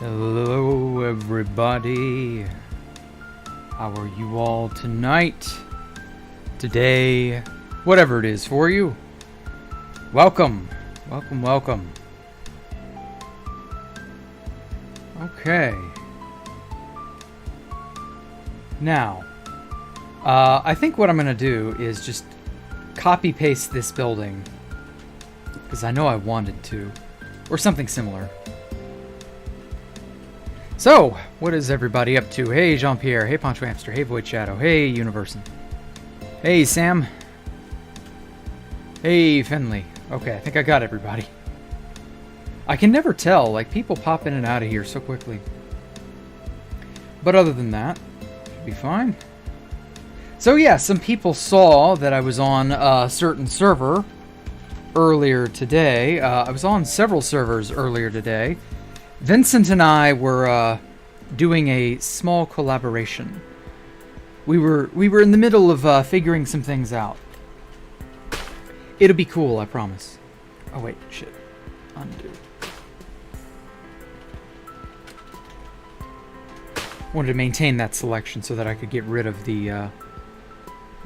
Hello everybody, how are you all tonight, today, whatever it is for you? Welcome, welcome, welcome. Okay. Now, I think what I'm going to do is just copy paste this building, because I know I wanted to, or something similar. So, what is everybody up to? Hey, Jean-Pierre. Hey, Poncho Hamster. Hey, Void Shadow. Hey, Universon. Hey, Sam. Hey, Finley. Okay, I think I got everybody. I can never tell. Like, people pop in and out of here so quickly. But other than that, should be fine. So, yeah, some people saw that I was on a certain server earlier today. I was on several servers earlier today. Vincent and I were doing a small collaboration. We were in the middle of figuring some things out. It'll be cool, I promise. Oh wait, shit. Undo. Wanted to maintain that selection so that I could get rid of the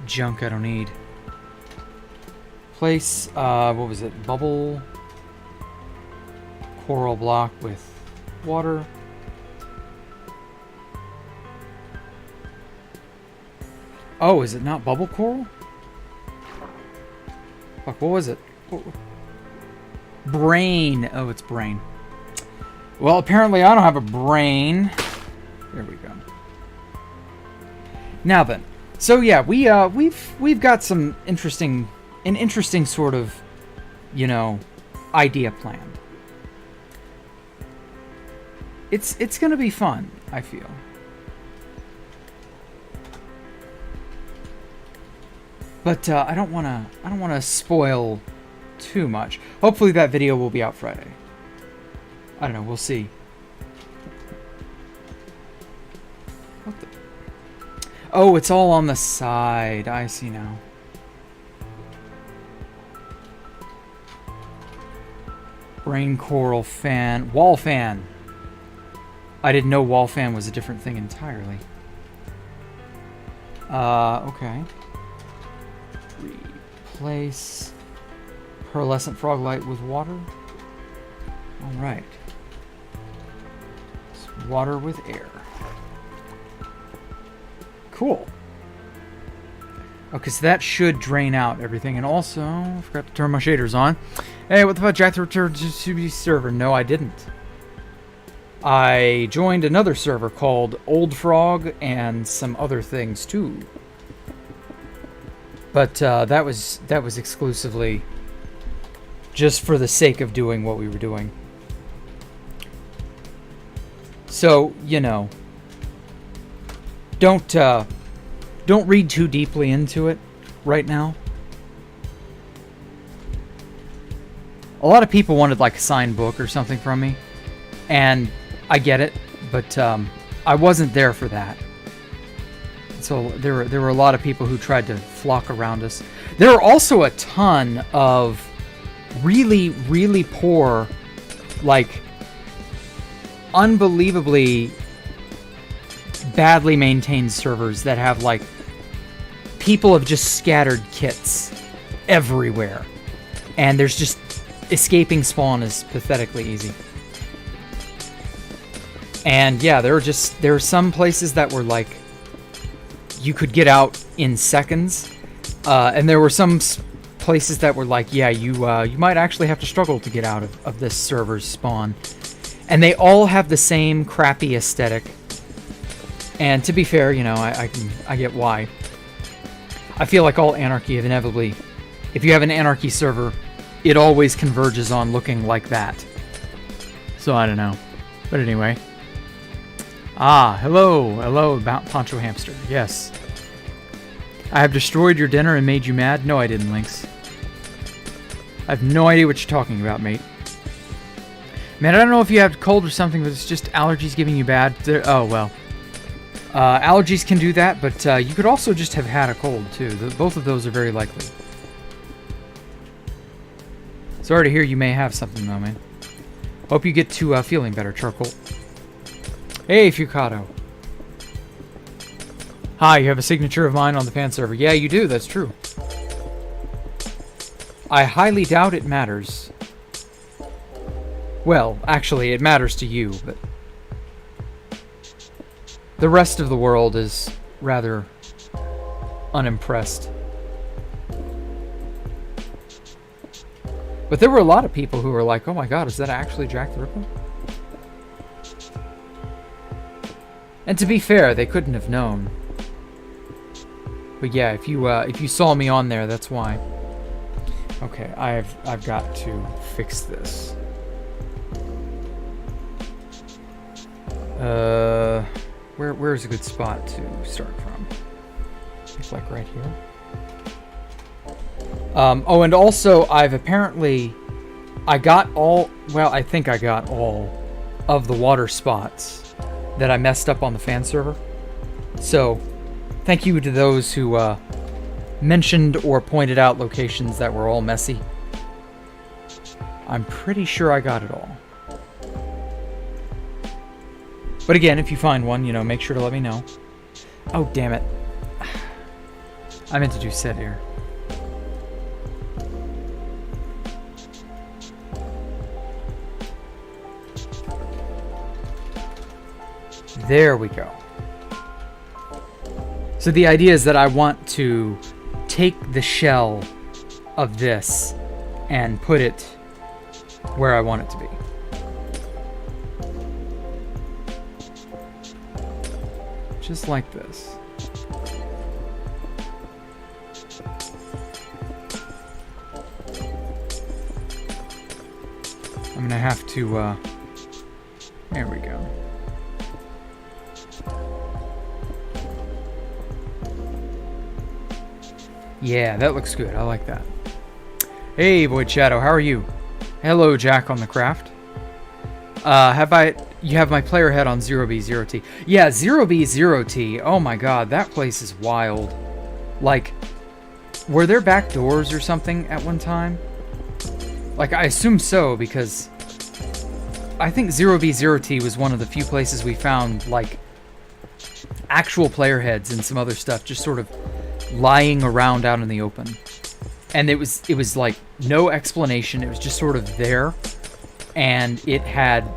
junk I don't need. Place, what was it? Bubble coral block with water. Oh, is it not bubble coral? Fuck, what was it? Brain. Oh, it's brain. Well, apparently I don't have a brain. There we go. Now then. So yeah, we've got some interesting sort of, you know, idea planned. It's gonna be fun, I feel. But I don't wanna spoil too much. Hopefully that video will be out Friday. I don't know, we'll see. What the? Oh, it's all on the side. I see now. Brain coral fan, wall fan. I didn't know wall fan was a different thing entirely. Okay. Replace pearlescent frog light with water. Alright. Water with air. Cool. Okay, so that should drain out everything. And also, I forgot to turn my shaders on. Hey, what the fuck? Jacktherippa to be server. No, I didn't. I joined another server called Old Frog and some other things too. But that was exclusively just for the sake of doing what we were doing. So, you know, don't read too deeply into it right now. A lot of people wanted like a signed book or something from me, and I get it, but I wasn't there for that. So there were a lot of people who tried to flock around us. There are also a ton of really, really poor, like, unbelievably badly maintained servers that have, like, people have just scattered kits everywhere. And there's just, escaping spawn is pathetically easy. And yeah, there were some places that were like, you could get out in seconds, and there were some places that were like, yeah, you might actually have to struggle to get out of this server's spawn. And they all have the same crappy aesthetic. And to be fair, you know, I get why. I feel like all anarchy inevitably, if you have an anarchy server, it always converges on looking like that. So I don't know, but anyway. Ah, hello, Poncho Hamster. Yes. I have destroyed your dinner and made you mad? No, I didn't, Lynx. I have no idea what you're talking about, mate. Man, I don't know if you have cold or something, but it's just allergies giving you bad. Oh, well. Allergies can do that, but you could also just have had a cold, too. Both of those are very likely. Sorry to hear you may have something, though, man. Hope you get to feeling better, Charcoal. Hey, Fukato. Hi, you have a signature of mine on the fan server. Yeah, you do. That's true. I highly doubt it matters. Well, actually, it matters to you, but the rest of the world is rather unimpressed. But there were a lot of people who were like, oh my god, is that actually Jacktherippa? And to be fair, they couldn't have known. But yeah, if you saw me on there, that's why. Okay, I've got to fix this. Where's a good spot to start from? It's like right here. Oh, and also I got all, well, I think I got all of the water spots that I messed up on the fan server. So, thank you to those who mentioned or pointed out locations that were all messy. I'm pretty sure I got it all. But again, if you find one, you know, make sure to let me know. Oh, damn it. I meant to do set here. There we go. So the idea is that I want to take the shell of this and put it where I want it to be. Just like this. I'm gonna have to, there we go. Yeah, that looks good. I like that. Hey, Void Shadow, how are you? Hello, Jack on the craft. You have my player head on 0B0T. Yeah, 0B0T. Oh my god, that place is wild. Like, were there back doors or something at one time? Like, I assume so, because I think 0B0T was one of the few places we found, like, actual player heads and some other stuff just sort of lying around out in the open. And it was like no explanation. It was just sort of there, and it had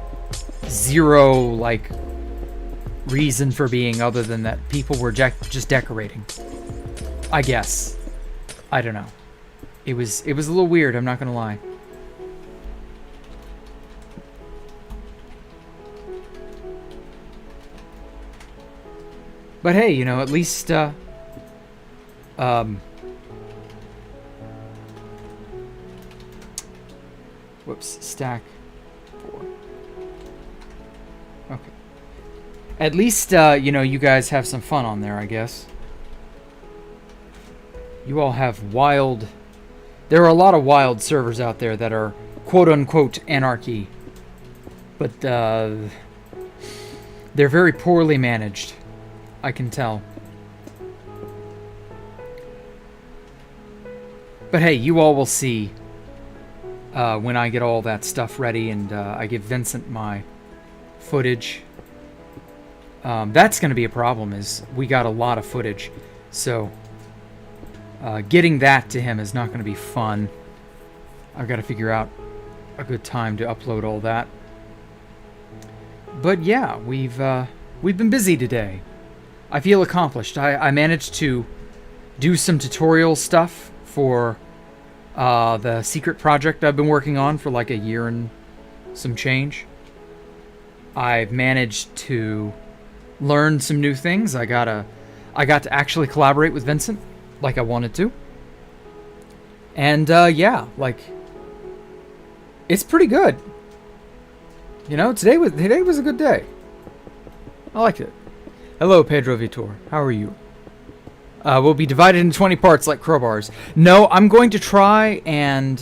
zero like reason for being other than that people were just decorating, I guess. I don't know. It was a little weird, I'm not gonna lie. But hey, you know, at least whoops, stack 4. Okay. At least, you know, you guys have some fun on there, I guess. You all have wild... There are a lot of wild servers out there that are quote-unquote anarchy. But, they're very poorly managed. I can tell. But hey, you all will see when I get all that stuff ready and I give Vincent my footage. That's going to be a problem, is we got a lot of footage. So getting that to him is not going to be fun. I've got to figure out a good time to upload all that. But yeah, we've been busy today. I feel accomplished. I managed to do some tutorial stuff for the secret project I've been working on for like a year and some change. I've managed to learn some new things. I got to actually collaborate with Vincent like I wanted to. And yeah, like it's pretty good. You know, today was a good day. I liked it. Hello, Pedro Vitor. How are you? Will be divided into 20 parts like crowbars. No, I'm going to try and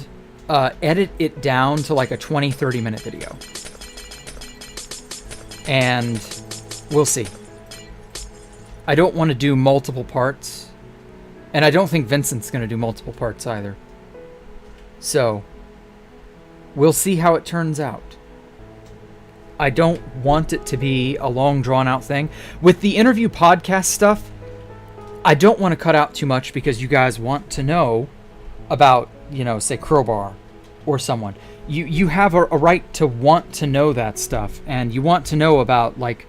edit it down to like a 20-30 minute video. And we'll see. I don't want to do multiple parts. And I don't think Vincent's going to do multiple parts either. So, we'll see how it turns out. I don't want it to be a long, drawn-out thing. With the interview podcast stuff, I don't want to cut out too much because you guys want to know about, you know, say Crowbar or someone. You have a right to want to know that stuff, and you want to know about, like,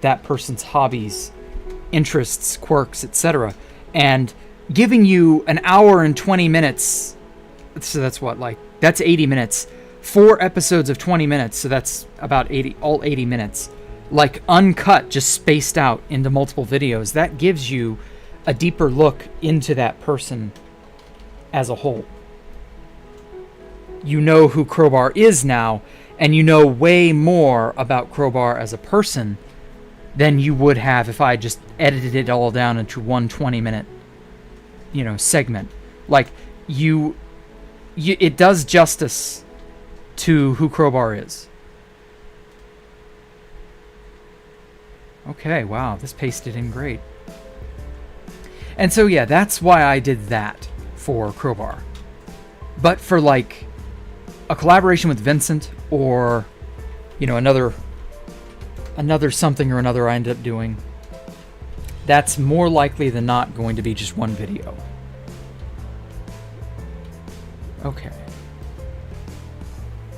that person's hobbies, interests, quirks, etc. And giving you an hour and 20 minutes, so that's what, like, that's 80 minutes. 4 episodes of 20 minutes, so that's about 80 minutes. Like, uncut, just spaced out into multiple videos. That gives you a deeper look into that person as a whole. You know who Crowbar is now, and you know way more about Crowbar as a person than you would have if I just edited it all down into one 20-minute, you know, segment. Like, it does justice to who Crowbar is. Okay, wow, this pasted in great. And so, yeah, that's why I did that for Crowbar. But for, like, a collaboration with Vincent, or, you know, another something or another I ended up doing, that's more likely than not going to be just one video. Okay.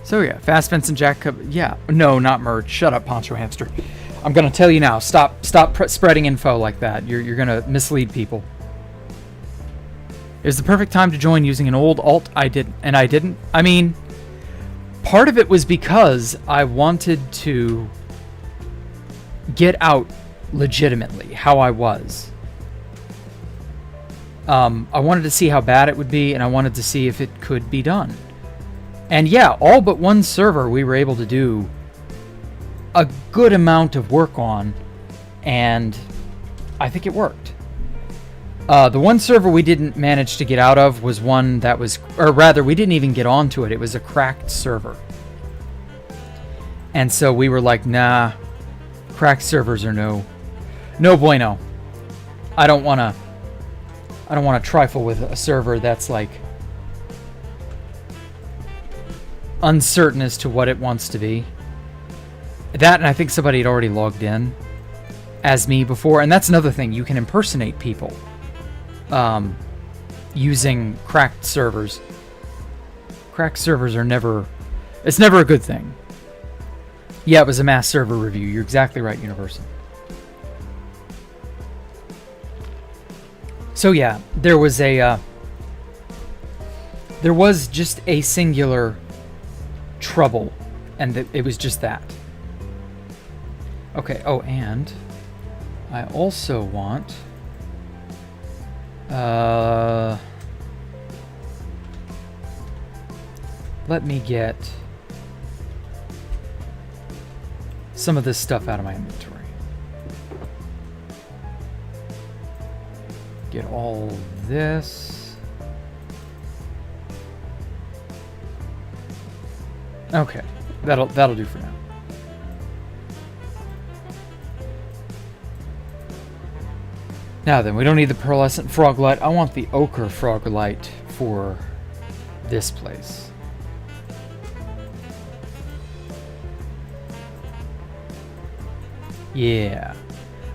So yeah, Fast Vincent Jack. Yeah, no, not merge. Shut up, Poncho Hamster. I'm gonna tell you now. Stop spreading info like that. You're gonna mislead people. It was the perfect time to join using an old alt. I didn't. I mean, part of it was because I wanted to get out legitimately how I was. I wanted to see how bad it would be, and I wanted to see if it could be done. And yeah, all but one server we were able to do a good amount of work on, and I think it worked. The one server we didn't manage to get out of was one that was, or rather, we didn't even get onto it. It was a cracked server. And so we were like, nah, cracked servers are no bueno. I don't want to trifle with a server that's like uncertain as to what it wants to be. That, and I think somebody had already logged in as me before, and that's another thing. You can impersonate people using cracked servers. Cracked servers are never a good thing. Yeah, it was a mass server review. You're exactly right, Universal. So yeah, there was just a singular trouble, and it was just that. Okay, oh, and I also want let me get some of this stuff out of my inventory. Get all this. Okay, that'll do for now. Now then, we don't need the pearlescent froglight. I want the ochre froglight for this place. Yeah.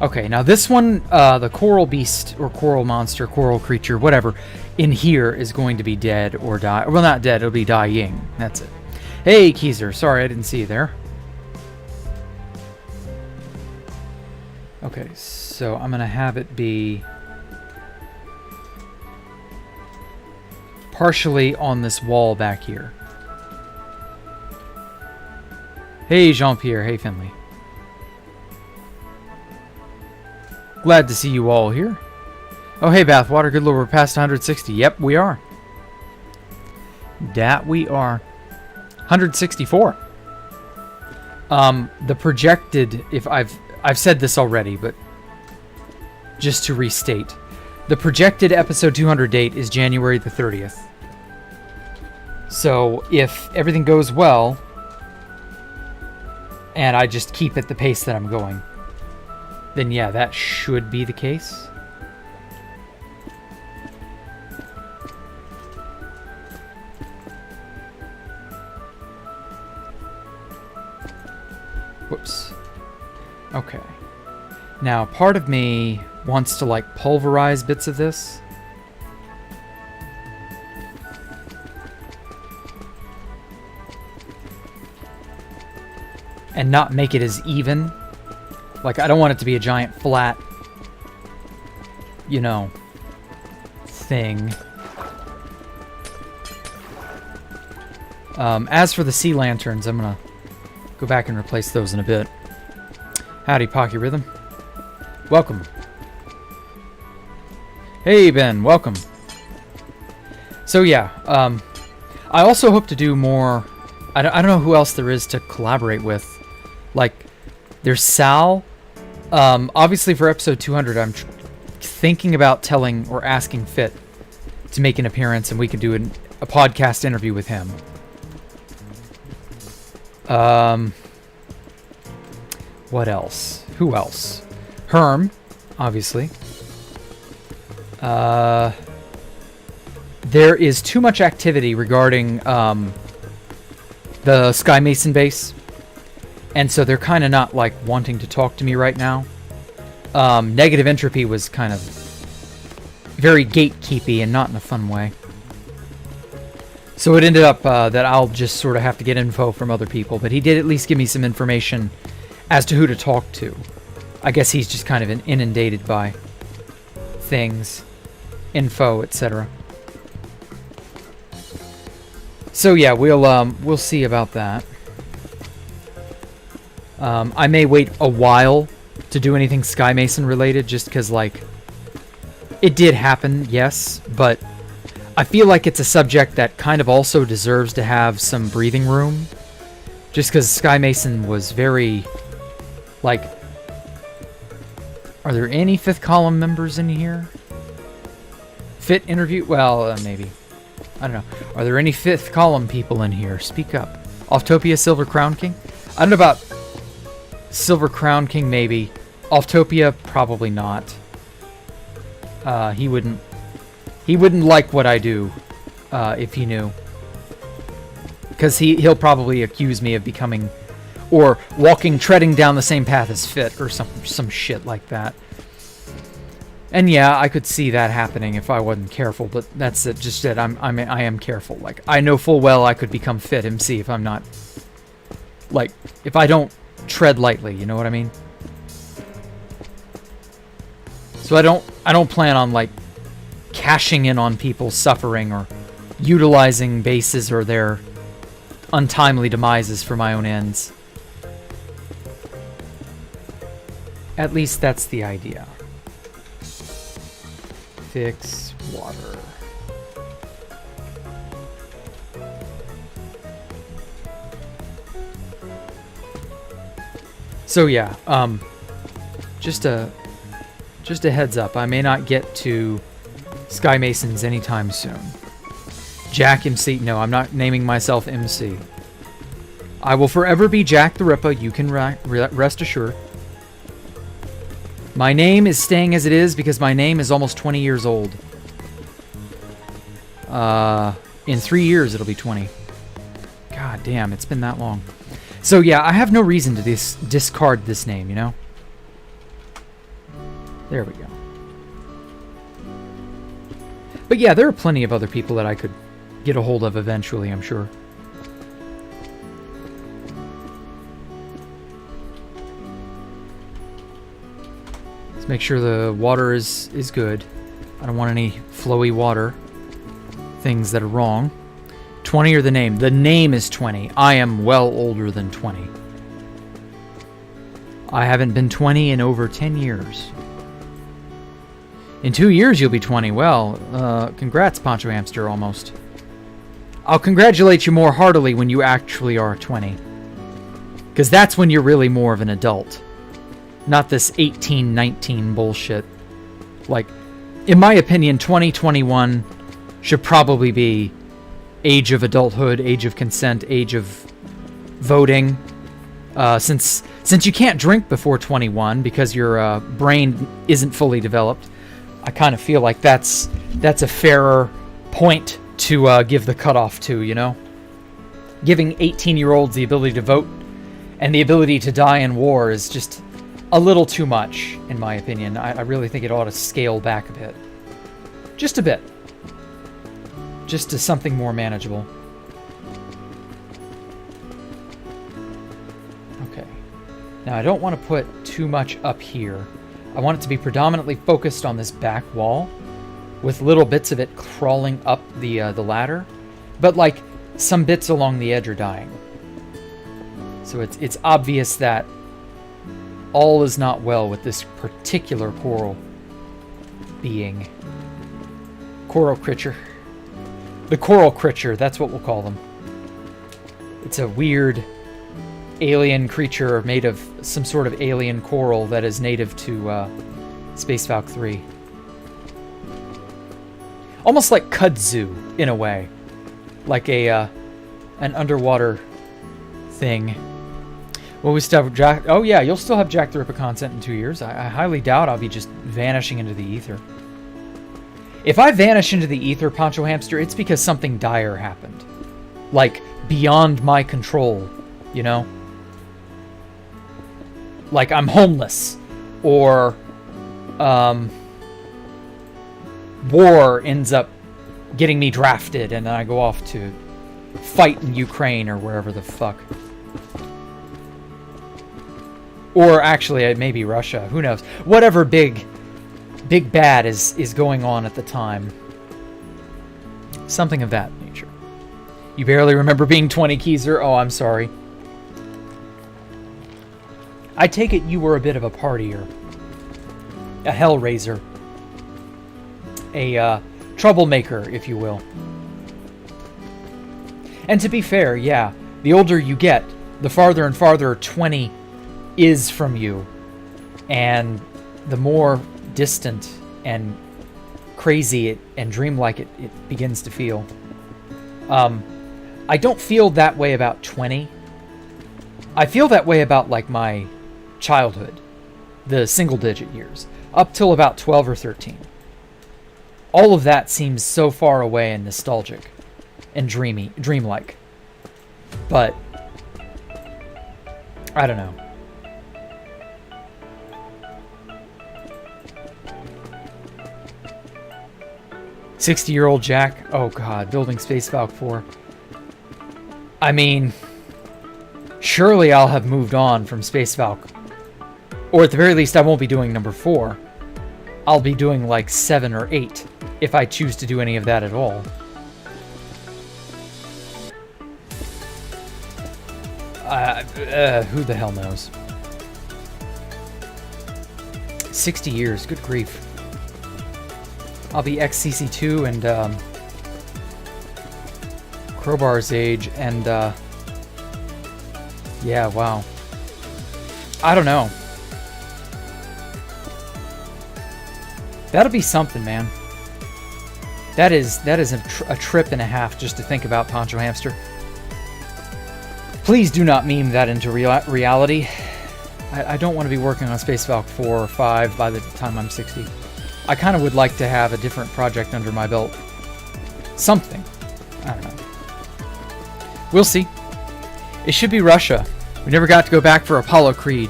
Okay, now this one, the coral beast, or coral monster, coral creature, whatever, in here is going to be dead or die. Well, not dead, it'll be dying. That's it. Hey, Keezer. Sorry, I didn't see you there. Okay, so I'm going to have it be partially on this wall back here. Hey, Jean-Pierre. Hey, Finley. Glad to see you all here. Oh, hey, Bathwater. Good Lord, we're past 160. Yep, we are. That we are. 164. The projected, if I've said this already, but just to restate, the projected episode 200 date is January the 30th. So if everything goes well, and I just keep at the pace that I'm going, then yeah, that should be the case. Whoops. Okay. Now, part of me wants to, like, pulverize bits of this. And not make it as even. Like, I don't want it to be a giant flat, you know, thing. As for the sea lanterns, I'm gonna go back and replace those in a bit. Howdy, Pocky Rhythm. Welcome. Hey, Ben. Welcome. So, yeah. I also hope to do more... I don't know who else there is to collaborate with. Like, there's Sal. Obviously, for episode 200, I'm thinking about telling or asking Fit to make an appearance, and we could do a podcast interview with him. What else? Who else? Herm, obviously. There is too much activity regarding the Sky Mason base, and so they're kind of not like wanting to talk to me right now. Negative Entropy was kind of very gatekeepy and not in a fun way. So it ended up that I'll just sort of have to get info from other people, but he did at least give me some information as to who to talk to. I guess he's just kind of inundated by things, info, etc. So yeah, we'll see about that. I may wait a while to do anything Sky Mason related, just because, like, it did happen, yes, but I feel like it's a subject that kind of also deserves to have some breathing room, just because Sky Mason was very, like, are there any fifth column members in here? Fit interview? Well, maybe. I don't know. Are there any fifth column people in here? Speak up. Offtopia, Silver Crown King? I don't know about Silver Crown King, maybe. Offtopia, probably not. He wouldn't like what I do, if he knew. Because he'll probably accuse me of becoming, or treading down the same path as Fit, or some shit like that. And yeah, I could see that happening if I wasn't careful, but that's it. Just it. I am careful. Like, I know full well I could become Fit MC if I'm not, like, if I don't tread lightly. You know what I mean? So I don't plan on, like, cashing in on people's suffering or utilizing bases or their untimely demises for my own ends. At least that's the idea. Fix water. So yeah, just a heads up, I may not get to Sky Masons anytime soon. Jack MC, no, I'm not naming myself MC. I will forever be Jacktherippa, you can rest assured. My name is staying as it is because my name is almost 20 years old. In 3 years it'll be 20. God damn, it's been that long. So yeah, I have no reason to discard this name, you know? There we go. But yeah, there are plenty of other people that I could get a hold of eventually, I'm sure. Let's make sure the water is good. I don't want any flowy water. Things that are wrong. 20 or the name? The name is 20. I am well older than 20. I haven't been 20 in over 10 years. In 2 years you'll be 20. Well, congrats, Poncho Hamster, almost. I'll congratulate you more heartily when you actually are 20. Because that's when you're really more of an adult. Not this 18, 19 bullshit. Like, in my opinion, 2021 should probably be age of adulthood, age of consent, age of voting. Since you can't drink before 21 because your brain isn't fully developed, I kind of feel like that's a fairer point to give the cutoff to, you know? Giving 18-year-olds the ability to vote And the ability to die in war is just a little too much, in my opinion. I really think it ought to scale back a bit. Just a bit. Just to something more manageable. Okay. Now, I don't want to put too much up here. I want it to be predominantly focused on this back wall, with little bits of it crawling up the ladder. But, like, some bits along the edge are dying. So it's obvious that all is not well with this particular coral being. Coral creature. The coral creature, that's what we'll call them. It's a weird alien creature made of some sort of alien coral that is native to Space Valk 3. Almost like kudzu, in a way. Like an underwater thing. Well, we still have Jack... Oh, yeah, you'll still have Jacktherippa content in 2 years. I highly doubt I'll be just vanishing into the ether. If I vanish into the ether, Poncho Hamster, it's because something dire happened. Like, beyond my control, you know? Like, I'm homeless. Or, war ends up getting me drafted, and then I go off to fight in Ukraine or wherever the fuck. Or actually, it may be Russia. Who knows? Whatever big bad is going on at the time. Something of that nature. You barely remember being 20, Keezer? Oh, I'm sorry. I take it you were a bit of a partier. A hellraiser. A troublemaker, if you will. And to be fair, yeah, the older you get, the farther and farther 20 is from you, and the more distant and crazy and dreamlike it begins to feel. I don't feel that way about 20. I feel that way about, like, my childhood, the single-digit years, up till about 12 or 13. All of that seems so far away and nostalgic and dreamlike. But I don't know. "60-year-old Jack." Oh god, building Space Valk 4. I mean, surely I'll have moved on from Space Valk. Or at the very least, I won't be doing number 4. I'll be doing like 7 or 8, if I choose to do any of that at all. Who the hell knows? 60 years, good grief. I'll be XCC2 and Crowbar's age, and yeah, wow. I don't know. That'll be something, man. That is a trip and a half just to think about, Poncho Hamster. Please do not meme that into reality. I don't want to be working on Space Valk 4 or 5 by the time I'm 60. I kind of would like to have a different project under my belt. Something. I don't know. We'll see. It should be Russia. We never got to go back for Apollo Creed.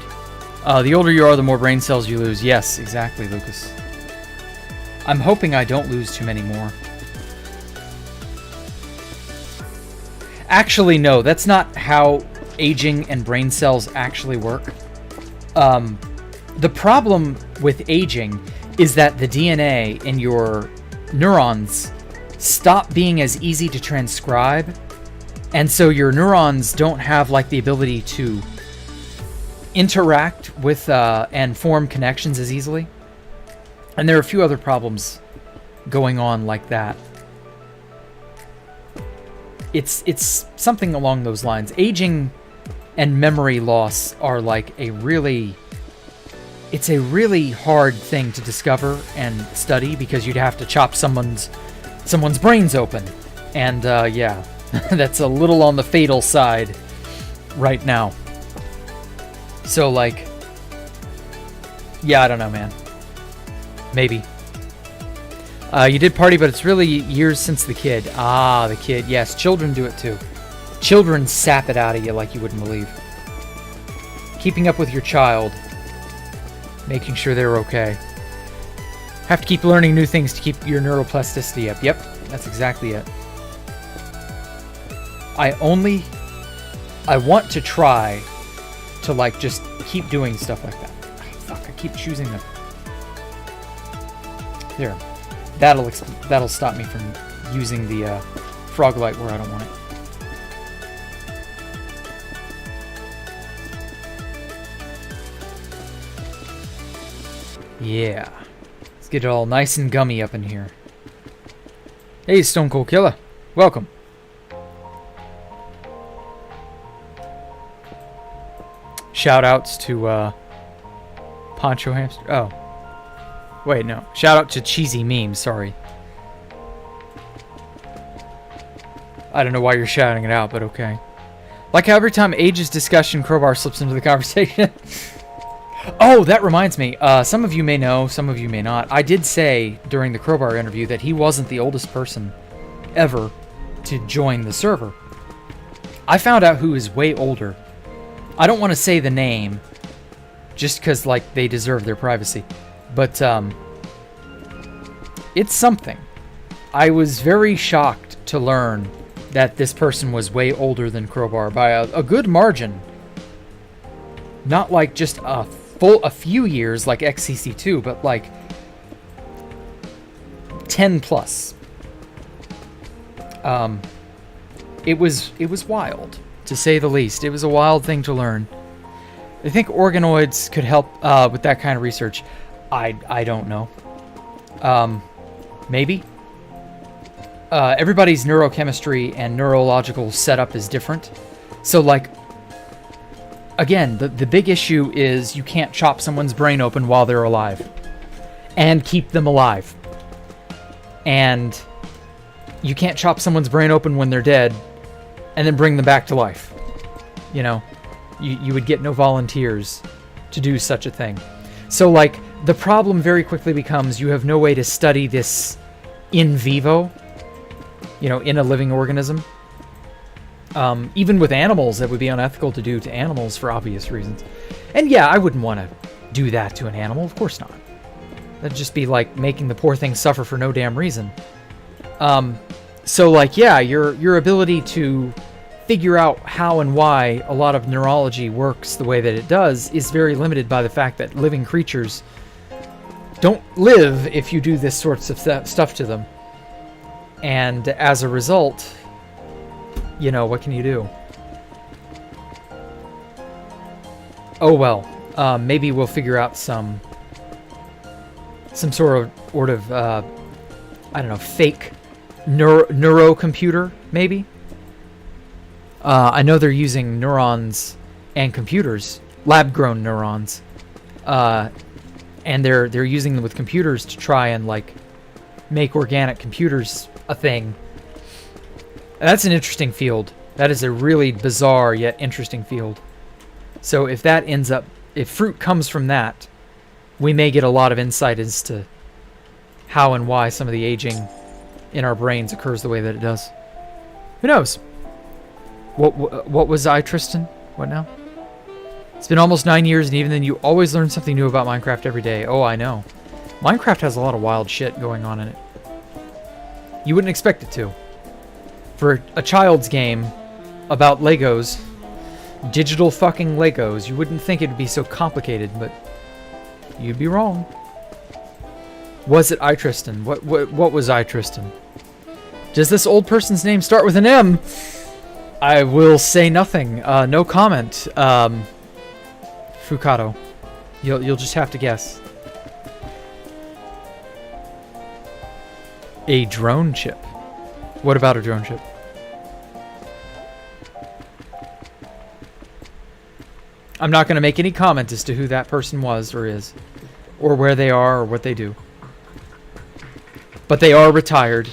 The older you are, the more brain cells you lose. Yes, exactly, Lucas. I'm hoping I don't lose too many more. Actually, no, that's not how aging and brain cells actually work. The problem with aging is that the DNA in your neurons stop being as easy to transcribe, and so your neurons don't have like the ability to interact with and form connections as easily. And there are a few other problems going on like that. It's something along those lines. Aging and memory loss are like it's a really hard thing to discover and study, because you'd have to chop someone's brains open. And yeah, that's a little on the fatal side right now. So like, yeah, I don't know, man. Maybe. You did party, but it's really years since the kid. Ah, the kid. Yes, children do it too. Children sap it out of you like you wouldn't believe. Keeping up with your child. Making sure they're okay. Have to keep learning new things to keep your neuroplasticity up. Yep, that's exactly it. I want to try to, like, just keep doing stuff like that. Oh, fuck, I keep choosing them. There. That'll stop me from using the frog light where I don't want it. Yeah. Let's get it all nice and gummy up in here. Hey, Stone Cold Killer. Welcome. Shout-outs to, Poncho Hamster. Oh. Wait, no. Shout-out to Cheesy Memes, sorry. I don't know why you're shouting it out, but okay. Like how every time Age's discussion, Crowbar slips into the conversation. Oh, that reminds me. Some of you may know, some of you may not. I did say during the Crowbar interview that he wasn't the oldest person ever to join the server. I found out who is way older. I don't want to say the name, just because, like, they deserve their privacy. But, it's something. I was very shocked to learn that this person was way older than Crowbar by a good margin. Not like just a few years like XCC2, but like 10 plus. It was wild, to say the least. It was a wild thing to learn. I think organoids could help with that kind of research. I don't know. Maybe. Everybody's neurochemistry and neurological setup is different. So, like, again, the big issue is you can't chop someone's brain open while they're alive. And keep them alive. And you can't chop someone's brain open when they're dead and then bring them back to life. You know? You would get no volunteers to do such a thing. So, like, the problem very quickly becomes you have no way to study this in vivo. You know, in a living organism. Even with animals, that would be unethical to do to animals for obvious reasons. And yeah, I wouldn't want to do that to an animal. Of course not. That'd just be like making the poor thing suffer for no damn reason. So, like, yeah, your ability to figure out how and why a lot of neurology works the way that it does is very limited by the fact that living creatures don't live if you do this sorts of stuff to them. And as a result, you know, what can you do? Oh well, maybe we'll figure out some sort of I don't know, fake neurocomputer, maybe? I know they're using neurons and computers, lab-grown neurons, and they're using them with computers to try and, like, make organic computers a thing. That's an interesting field. That is a really bizarre yet interesting field. So if that ends up, if fruit comes from that, we may get a lot of insight as to how and why some of the aging in our brains occurs the way that it does. Who knows? What was I, Tristan? What now? It's been almost 9 years, and even then you always learn something new about Minecraft every day. Oh, I know. Minecraft has a lot of wild shit going on in it. You wouldn't expect it to. For a child's game about Legos, digital fucking Legos, you wouldn't think it'd be so complicated, but you'd be wrong. Was it I, Tristan? What was I, Tristan? Does this old person's name start with an M? I will say nothing. No comment. Fukato. You'll just have to guess. A drone chip. What about a drone chip? I'm not going to make any comment as to who that person was or is, or where they are or what they do. But they are retired,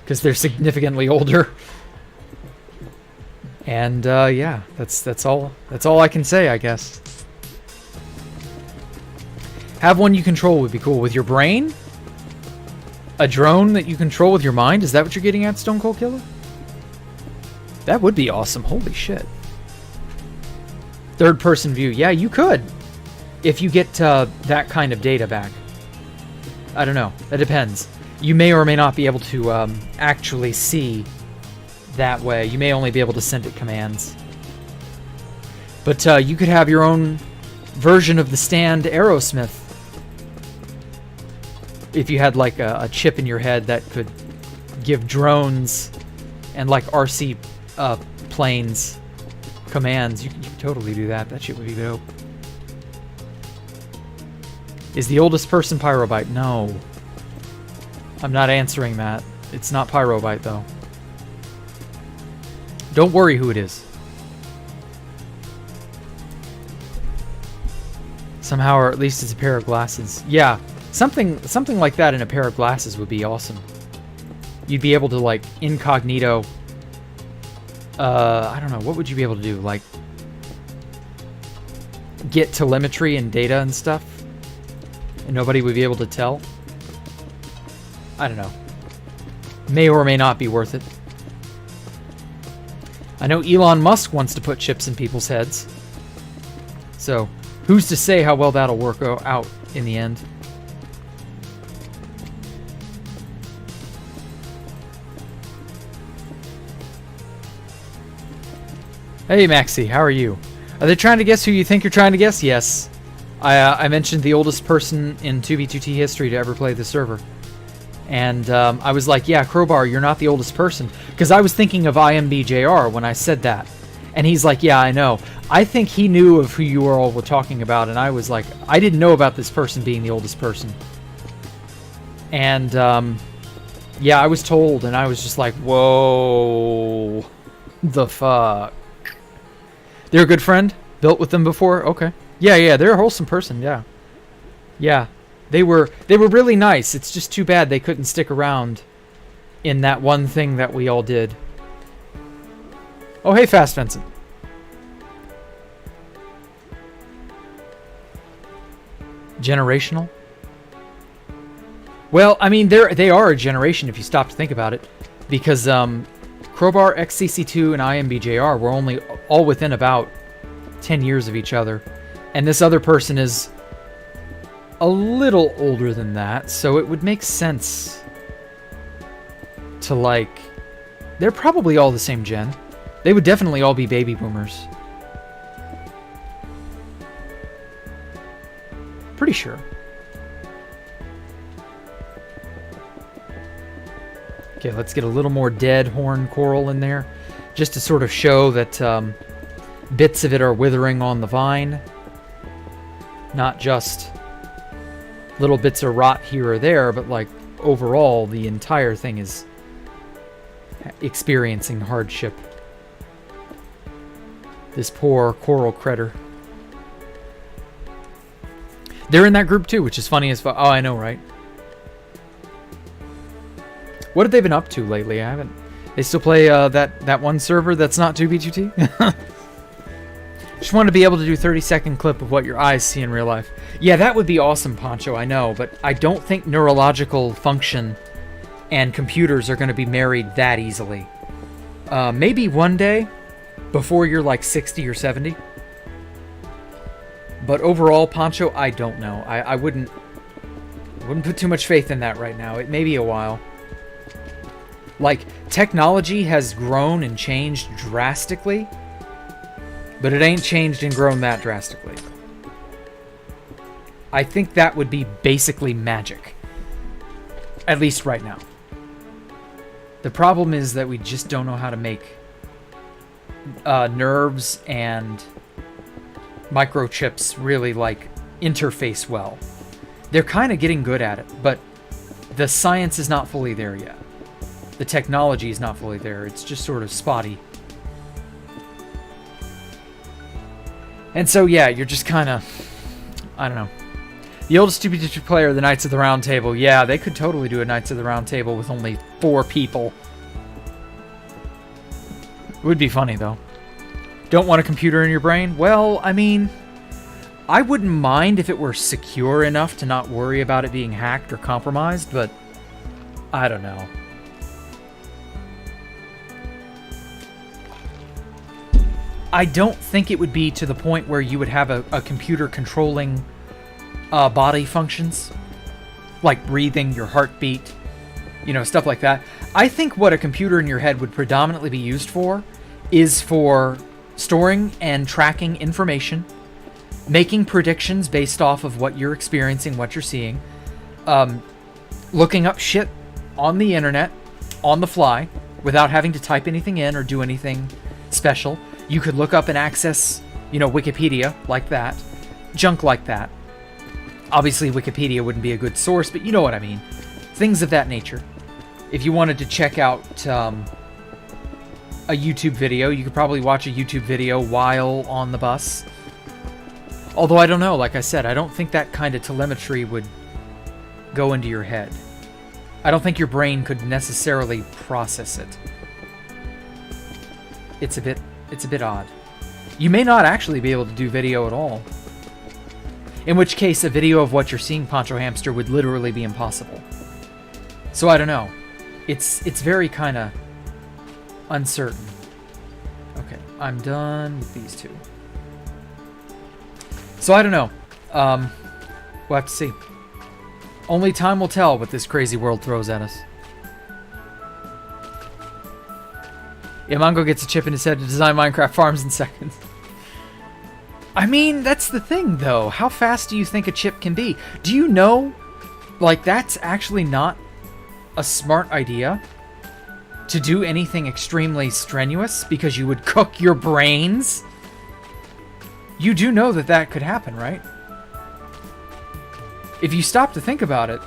because they're significantly older. And yeah, that's all I can say, I guess. Have one you control would be cool. With your brain? A drone that you control with your mind? Is that what you're getting at, Stone Cold Killer? That would be awesome. Holy shit. Third-person view. Yeah, you could. If you get that kind of data back. I don't know. That depends. You may or may not be able to actually see that way. You may only be able to send it commands. But you could have your own version of the stand Aerosmith. If you had like a chip in your head that could give drones and like RC planes commands, you could totally do that. That shit would be dope. Is the oldest person Pyrobite? No. I'm not answering that. It's not Pyrobite, though. Don't worry who it is. Somehow, or at least it's a pair of glasses. Yeah, something like that in a pair of glasses would be awesome. You'd be able to, like, incognito... I don't know, what would you be able to do? Like, get telemetry and data and stuff? And nobody would be able to tell? I don't know. May or may not be worth it. I know Elon Musk wants to put chips in people's heads. So, who's to say how well that'll work out in the end? Hey, Maxie, how are you? Are they trying to guess who you think you're trying to guess? Yes. I mentioned the oldest person in 2B2T history to ever play the server. And I was like, yeah, Crowbar, you're not the oldest person. Because I was thinking of IMBJR when I said that. And he's like, yeah, I know. I think he knew of who you all were talking about. And I was like, I didn't know about this person being the oldest person. And, yeah, I was told. And I was just like, whoa. The fuck. They're a good friend? Built with them before? Okay. Yeah, they're a wholesome person, yeah. Yeah. They were really nice. It's just too bad they couldn't stick around in that one thing that we all did. Oh, hey, Fast Vincent. Generational? Well, I mean, they are a generation if you stop to think about it. Because Crowbar, XCC2, and IMBJR were only all within about 10 years of each other. And this other person is a little older than that, so it would make sense to, like... They're probably all the same gen. They would definitely all be baby boomers. Pretty sure. Okay, let's get a little more dead horn coral in there, just to sort of show that bits of it are withering on the vine. Not just little bits of rot here or there, but like overall the entire thing is experiencing hardship. This poor coral critter. They're in that group too, which is funny as fuck. Oh, I know, right? What have they been up to lately? I haven't... They still play that one server that's not 2B2T? Just want to be able to do 30-second clip of what your eyes see in real life. Yeah, that would be awesome, Poncho, I know, but I don't think neurological function and computers are going to be married that easily. Maybe one day, before you're like 60 or 70. But overall, Poncho, I don't know. I wouldn't put too much faith in that right now. It may be a while. Like, technology has grown and changed drastically, but it ain't changed and grown that drastically. I think that would be basically magic. At least right now. The problem is that we just don't know how to make nerves and microchips really, like, interface well. They're kind of getting good at it, but the science is not fully there yet. The technology is not fully there. It's just sort of spotty. And so, yeah, you're just kind of... I don't know. The oldest 2B2 player, the Knights of the Round Table. Yeah, they could totally do a Knights of the Round Table with only 4 people. It would be funny, though. Don't want a computer in your brain? Well, I mean... I wouldn't mind if it were secure enough to not worry about it being hacked or compromised, but... I don't know. I don't think it would be to the point where you would have a computer controlling body functions, like breathing, your heartbeat, stuff like that. I think what a computer in your head would predominantly be used for is for storing and tracking information, making predictions based off of what you're experiencing, what you're seeing, looking up shit on the internet on the fly without having to type anything in or do anything special. You could look up and access, Wikipedia like that, junk like that. Obviously, Wikipedia wouldn't be a good source, but you know what I mean. Things of that nature. If you wanted to check out a YouTube video, you could probably watch a YouTube video while on the bus. Although I don't know, like I said, I don't think that kind of telemetry would go into your head. I don't think your brain could necessarily process it. It's a bit odd. You may not actually be able to do video at all. In which case, a video of what you're seeing, Poncho Hamster, would literally be impossible. So I don't know. It's very kind of uncertain. Okay, I'm done with these two. So I don't know. We'll have to see. Only time will tell what this crazy world throws at us. Yeah, Mongo gets a chip in his head to design Minecraft farms in seconds. I mean, that's the thing, though. How fast do you think a chip can be? Do you know, that's actually not a smart idea to do anything extremely strenuous because you would cook your brains? You do know that could happen, right? If you stop to think about it,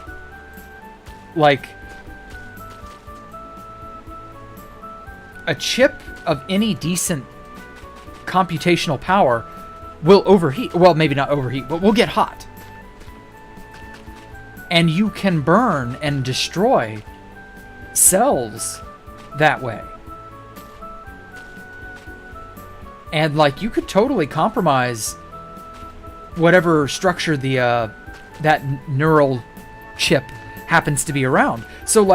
a chip of any decent computational power will overheat. Well, maybe not overheat, but will get hot. And you can burn and destroy cells that way. And you could totally compromise whatever structure that neural chip happens to be around. So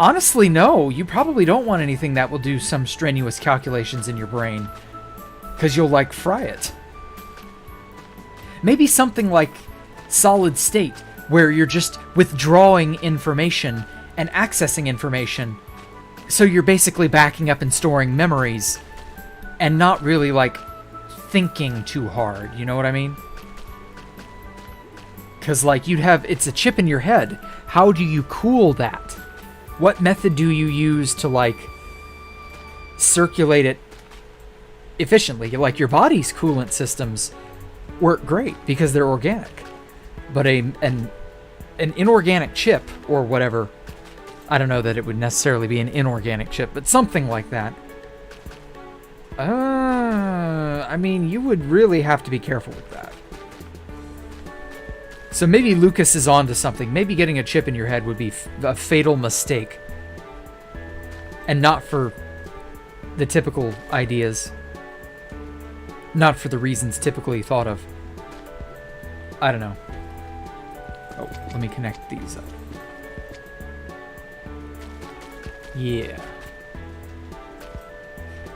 honestly, no, you probably don't want anything that will do some strenuous calculations in your brain, because you'll fry it. Maybe something like solid state, where you're just withdrawing information and accessing information, so you're basically backing up and storing memories and not really thinking too hard, you know what I mean? Because it's a chip in your head. How do you cool that? What method do you use to circulate it efficiently? Your body's coolant systems work great because they're organic. But an inorganic chip or whatever, I don't know that it would necessarily be an inorganic chip, but something like that. I mean, you would really have to be careful with that. So maybe Lucas is onto something. Maybe getting a chip in your head would be a fatal mistake. And not for the typical ideas. Not for the reasons typically thought of. I don't know. Oh, let me connect these up. Yeah.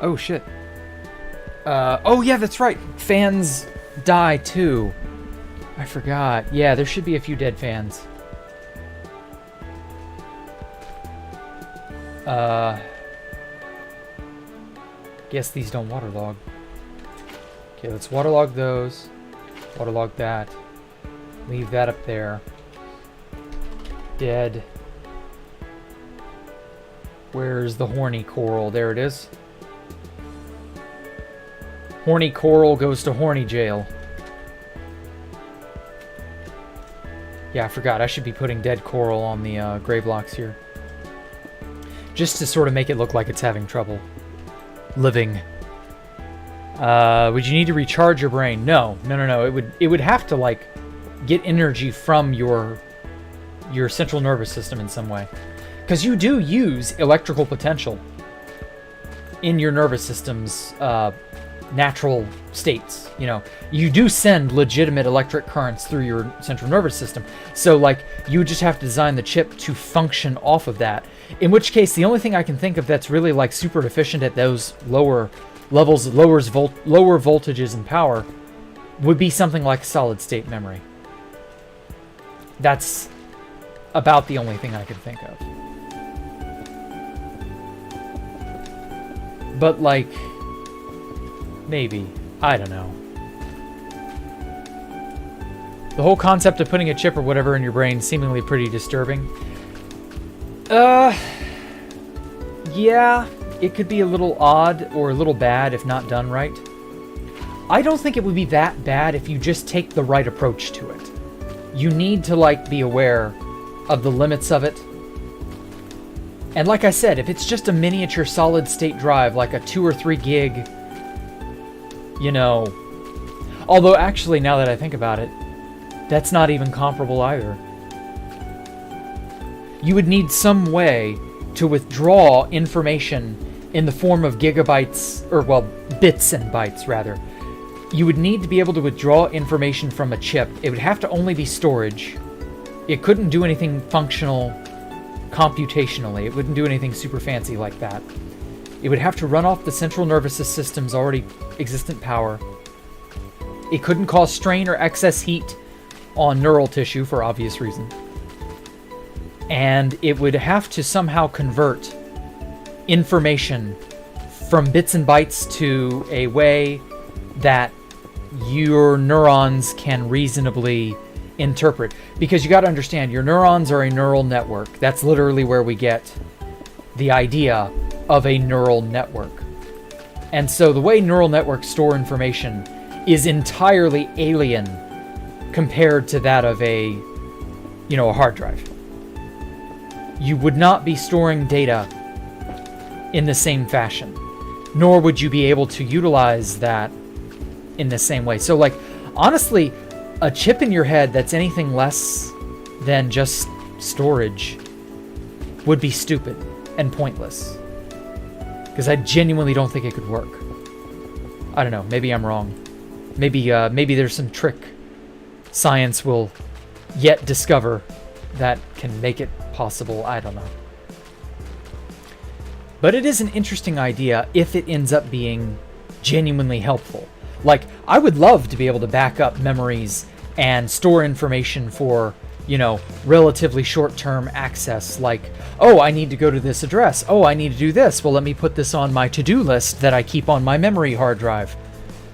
Oh, shit. Oh, yeah, that's right. Fans die, too. I forgot. Yeah, there should be a few dead fans. Guess these don't waterlog. Okay, let's waterlog those. Waterlog that. Leave that up there. Dead. Where's the horny coral? There it is. Horny coral goes to horny jail. Yeah, I forgot. I should be putting dead coral on the gray blocks here. Just to sort of make it look like it's having trouble living. Would you need to recharge your brain? No. It would have to, get energy from your central nervous system in some way. Because you do use electrical potential in your nervous system's natural states. You do send legitimate electric currents through your central nervous system. So you would just have to design the chip to function off of that. In which case, the only thing I can think of that's really super efficient at those lower levels lower voltages and power, would be something like solid state memory. That's about the only thing I can think of. But like, maybe, I don't know. The whole concept of putting a chip or whatever in your brain is seemingly pretty disturbing. Yeah, it could be a little odd or a little bad if not done right. I don't think it would be that bad if you just take the right approach to it. You need to, like, be aware of the limits of it. And like I said, if it's just a miniature solid state drive, like a 2 or 3 gig, you know... Although, actually, now that I think about it, that's not even comparable either. You would need some way to withdraw information in the form of gigabytes, or, well, bits and bytes, rather. You would need to be able to withdraw information from a chip. It would have to only be storage. It couldn't do anything functional computationally. It wouldn't do anything super fancy like that. It would have to run off the central nervous system's already existent power. It couldn't cause strain or excess heat on neural tissue for obvious reasons. And it would have to somehow convert information from bits and bytes to a way that your neurons can reasonably interpret. Because you got to understand, your neurons are a neural network. That's literally where we get the idea of a neural network. And so the way neural networks store information is entirely alien compared to that of a hard drive. You would not be storing data in the same fashion, nor would you be able to utilize that in the same way. So, like, honestly, a chip in your head that's anything less than just storage would be stupid and pointless. Because I genuinely don't think it could work. I don't know, maybe I'm wrong. Maybe there's some trick science will yet discover that can make it possible. I don't know. But it is an interesting idea if it ends up being genuinely helpful. Like, I would love to be able to back up memories and store information for, relatively short-term access. Like, oh, I need to go to this address. Oh, I need to do this. Well, let me put this on my to-do list that I keep on my memory hard drive,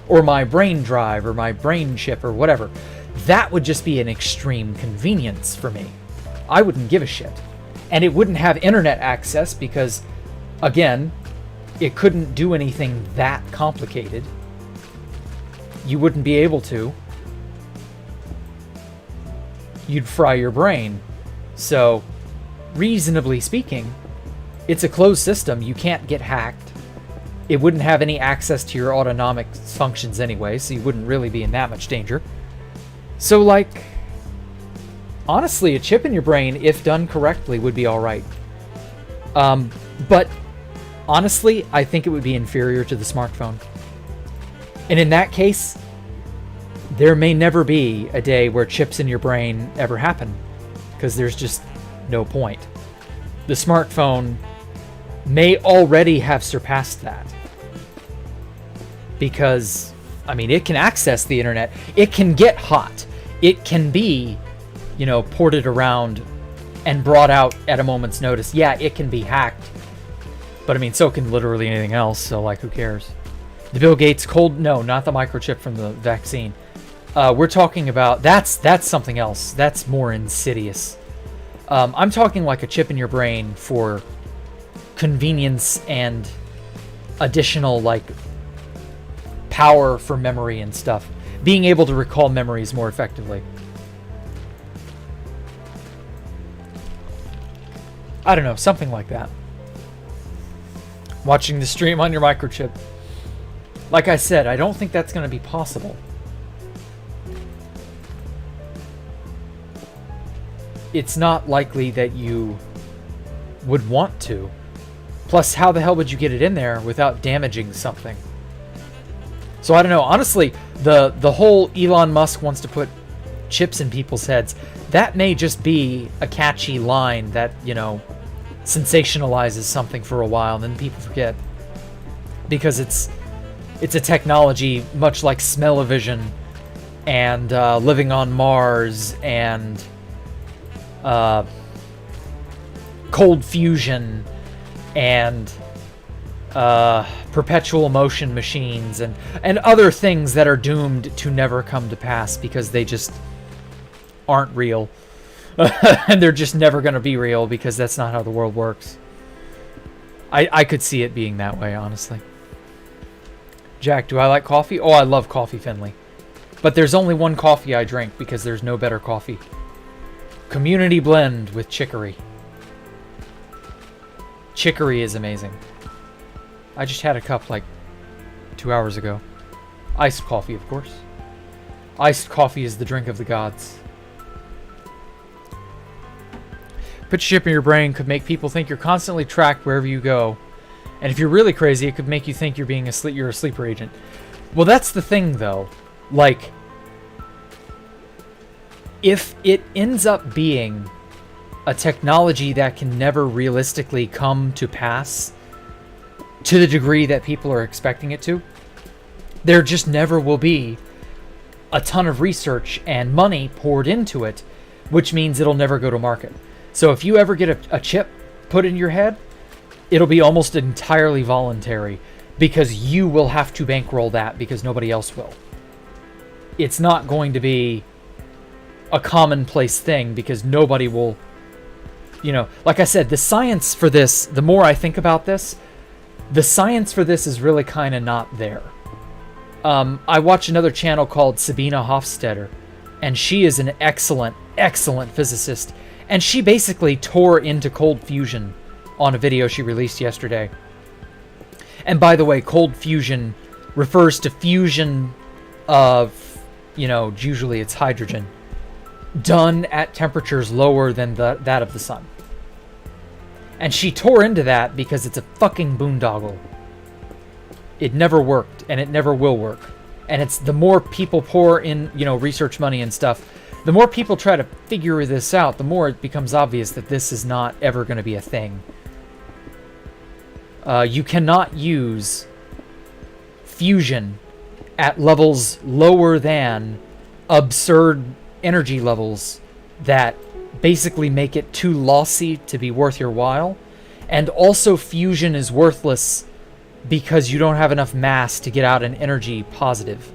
or my brain drive, or my brain chip, or whatever. That would just be an extreme convenience for me. I wouldn't give a shit. And it wouldn't have internet access because, again, it couldn't do anything that complicated. You wouldn't be able to. You'd fry your brain. So, reasonably speaking, it's a closed system. You can't get hacked. It wouldn't have any access to your autonomic functions anyway, so you wouldn't really be in that much danger. So, like, honestly, a chip in your brain, if done correctly, would be alright. But, honestly, I think it would be inferior to the smartphone. And in that case, there may never be a day where chips in your brain ever happen, because there's just no point. The smartphone may already have surpassed that. Because, it can access the internet. It can get hot. It can be, ported around and brought out at a moment's notice. Yeah, it can be hacked. But, so can literally anything else, so, like, who cares? The Bill Gates no, not the microchip from the vaccine. We're talking about, that's something else. That's more insidious. I'm talking like a chip in your brain for convenience and additional, like, power for memory and stuff. Being able to recall memories more effectively. I don't know, something like that. Watching the stream on your microchip. Like I said, I don't think that's going to be possible. It's not likely that you would want to. Plus, how the hell would you get it in there without damaging something? So I don't know. Honestly, the whole Elon Musk wants to put chips in people's heads, that may just be a catchy line that, sensationalizes something for a while and then people forget. Because it's It's a technology much like smell-o-vision and living on Mars and cold fusion and perpetual motion machines and other things that are doomed to never come to pass because they just aren't real. And they're just never going to be real because that's not how the world works. I could see it being that way, honestly. Jack, do I like coffee? Oh, I love coffee, Finley. But there's only one coffee I drink because there's no better coffee. Community blend with chicory. Chicory is amazing. I just had a cup like 2 hours ago. Iced coffee, of course. Iced coffee is the drink of the gods. Put chip in your brain could make people think you're constantly tracked wherever you go. And if you're really crazy, it could make you think you're a sleeper agent. Well, that's the thing, though. Like, if it ends up being a technology that can never realistically come to pass to the degree that people are expecting it to, there just never will be a ton of research and money poured into it, which means it'll never go to market. So if you ever get a chip put in your head, it'll be almost entirely voluntary because you will have to bankroll that because nobody else will. It's not going to be a commonplace thing because nobody will, you know, like I said, the science for this, the more I think about this, the science for this is really kind of not there. I watch another channel called Sabina Hofstetter, and she is an excellent, excellent physicist. And she basically tore into cold fusion on a video she released yesterday. And by the way, cold fusion refers to fusion of, you know, usually it's hydrogen, done at temperatures lower than that of the sun. And she tore into that because it's a fucking boondoggle. It never worked, and it never will work. And it's the more people pour in, you know, research money and stuff, the more people try to figure this out, the more it becomes obvious that this is not ever going to be a thing. You cannot use fusion at levels lower than absurd energy levels that basically make it too lossy to be worth your while. And also fusion is worthless because you don't have enough mass to get out an energy positive.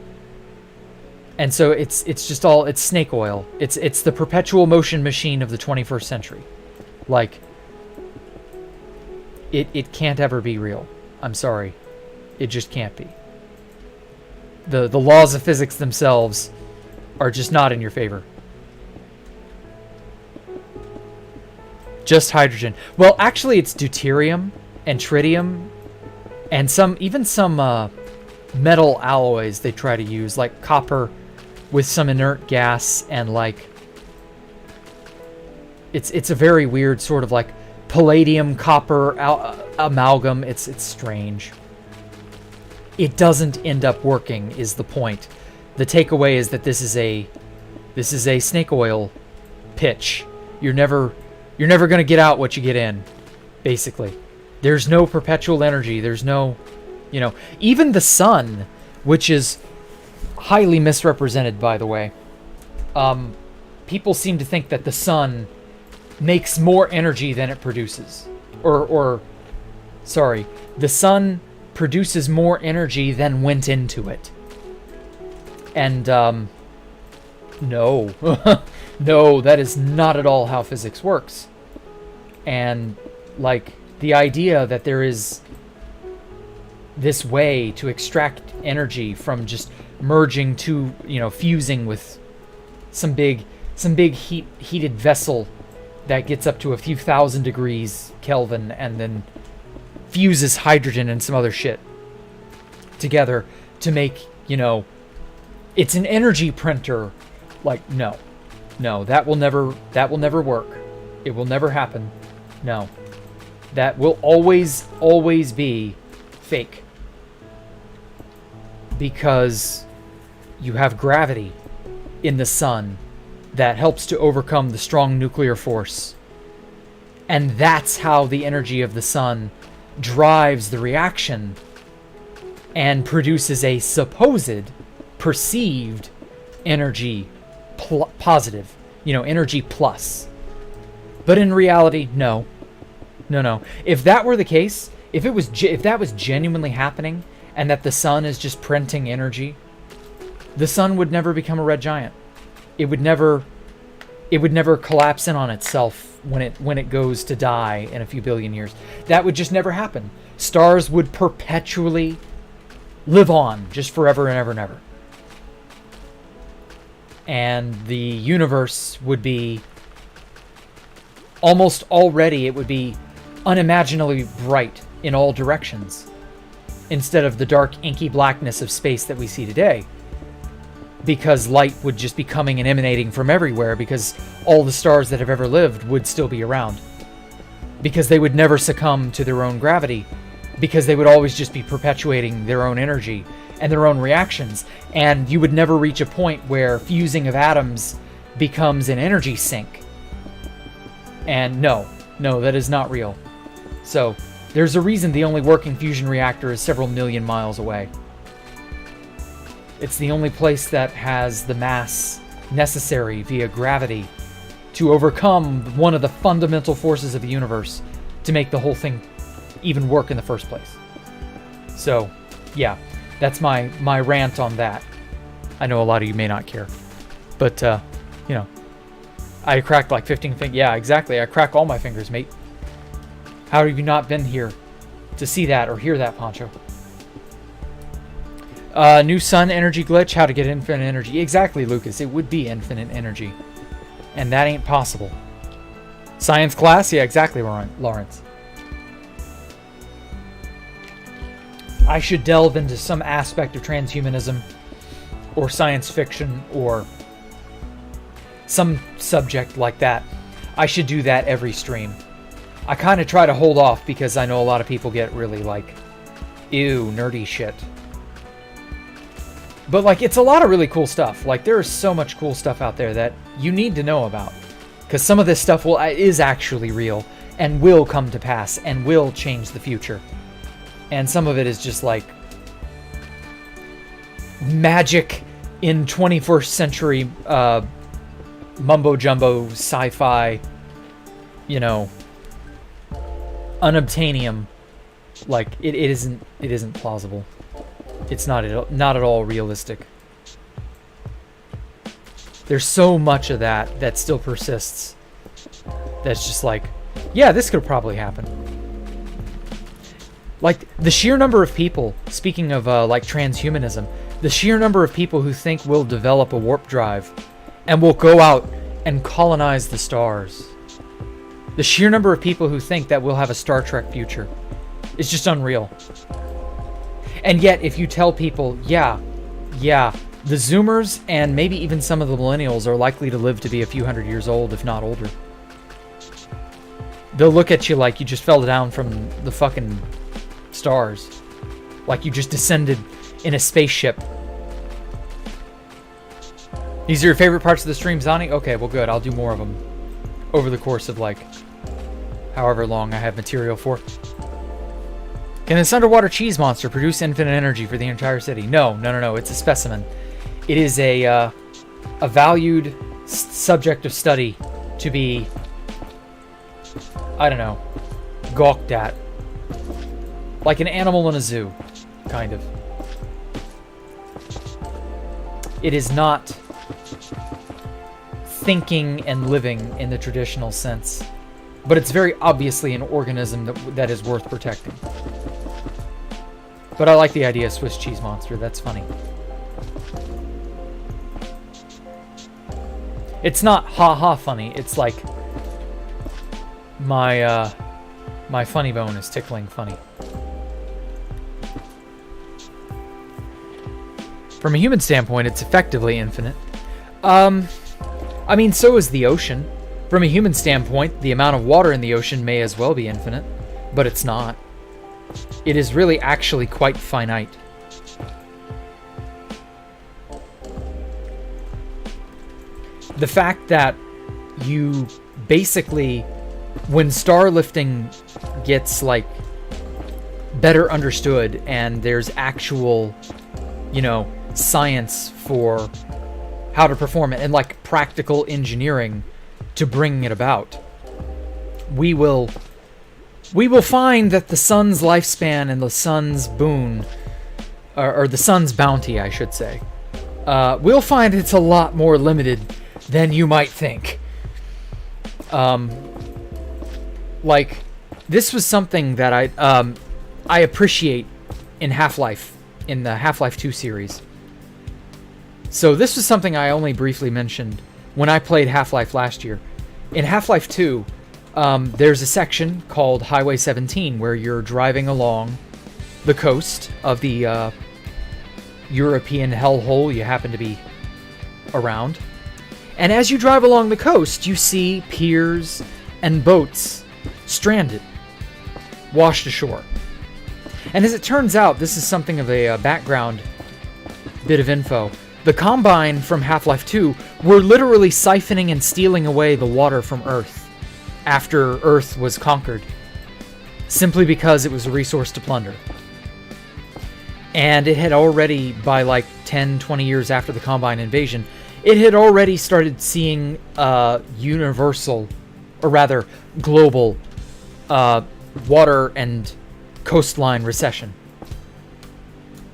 And so it's just all, it's snake oil. It's the perpetual motion machine of the 21st century. Like, it can't ever be real. I'm sorry. It just can't be. The laws of physics themselves are just not in your favor. Just hydrogen. Well, actually it's deuterium and tritium and even some metal alloys they try to use, like copper with some inert gas, and like it's a very weird sort of like palladium copper amalgam. It's strange. It doesn't end up working is the point. The takeaway is that this is a snake oil pitch. You're never going to get out what you get in, basically. There's no perpetual energy. There's no, you know, even the sun, which is highly misrepresented, by the way. People seem to think that the sun makes more energy than it produces. Sorry, the sun produces more energy than went into it. And, no. No, that is not at all how physics works. And, like, the idea that there is this way to extract energy from just merging to, you know, fusing with some big heated vessel that gets up to a few thousand degrees Kelvin and then fuses hydrogen and some other shit together to make, you know, it's an energy printer. Like, no, that will never work. It will never happen. No, that will always be fake, because you have gravity in the sun that helps to overcome the strong nuclear force. And that's how the energy of the sun drives the reaction and produces a supposed, perceived energy positive, energy plus. But in reality, no. If that were the case, if that was genuinely happening, and that the sun is just printing energy, the sun would never become a red giant. It would never collapse in on itself when it goes to die in a few billion years. That would just never happen. Stars would perpetually live on, just forever and ever and ever. And the universe would be almost already, it would be unimaginably bright in all directions, instead of the dark, inky blackness of space that we see today. Because light would just be coming and emanating from everywhere, because all the stars that have ever lived would still be around. Because they would never succumb to their own gravity. Because they would always just be perpetuating their own energy and their own reactions. And you would never reach a point where fusing of atoms becomes an energy sink. And no, that is not real. So, there's a reason the only working fusion reactor is several million miles away. It's the only place that has the mass necessary via gravity to overcome one of the fundamental forces of the universe to make the whole thing even work in the first place. So, yeah, that's my rant on that. I know a lot of you may not care. But, I cracked like 15 fingers. Yeah, exactly. I crack all my fingers, mate. How have you not been here to see that or hear that, Poncho? New sun energy glitch. How to get infinite energy. Exactly, Lucas. It would be infinite energy. And that ain't possible. Science class? Yeah, exactly, Lawrence. I should delve into some aspect of transhumanism or science fiction or some subject like that. I should do that every stream. I kind of try to hold off because I know a lot of people get really like, ew, nerdy shit. But like, it's a lot of really cool stuff. Like, there is so much cool stuff out there that you need to know about. Because some of this stuff is actually real and will come to pass and will change the future. And some of it is just like magic in 21st century mumbo jumbo sci-fi, unobtainium. Like, it isn't plausible. It's not at all realistic. There's so much of that still persists. That's just like, yeah, this could probably happen. Like, the sheer number of people, speaking of like transhumanism, the sheer number of people who think we'll develop a warp drive and we'll go out and colonize the stars. The sheer number of people who think that we'll have a Star Trek future is just unreal. And yet, if you tell people, yeah, the Zoomers and maybe even some of the millennials are likely to live to be a few hundred years old, if not older. They'll look at you like you just fell down from the fucking stars. Like you just descended in a spaceship. These are your favorite parts of the stream, Zani? Okay, well good. I'll do more of them over the course of like however long I have material for. Can this underwater cheese monster produce infinite energy for the entire city? No. It's a specimen. It is a valued subject of study to be, I don't know, gawked at. Like an animal in a zoo, kind of. It is not thinking and living in the traditional sense, but it's very obviously an organism that is worth protecting. But I like the idea of Swiss cheese monster. That's funny. It's not ha-ha funny. It's like my funny bone is tickling funny. From a human standpoint, it's effectively infinite. I mean, so is the ocean. From a human standpoint, the amount of water in the ocean may as well be infinite, but it's not. It is really actually quite finite. The fact that you basically, when star lifting gets like better understood, and there's actual, you know, science for how to perform it, and like practical engineering to bring it about, we will find that the sun's lifespan and the sun's boon, or the sun's bounty, I should say, we'll find it's a lot more limited than you might think. Like, this was something that I appreciate in Half-Life, in the Half-Life 2 series. So this was something I only briefly mentioned when I played Half-Life last year. In Half-Life 2, there's a section called Highway 17 where you're driving along the coast of the European hellhole you happen to be around. And as you drive along the coast, you see piers and boats stranded, washed ashore. And as it turns out, this is something of a background bit of info. The Combine from Half-Life 2 were literally siphoning and stealing away the water from Earth after Earth was conquered, simply because it was a resource to plunder. And it had already, by like 10, 20 years after the Combine invasion, it had already started seeing universal, or rather global, water and coastline recession.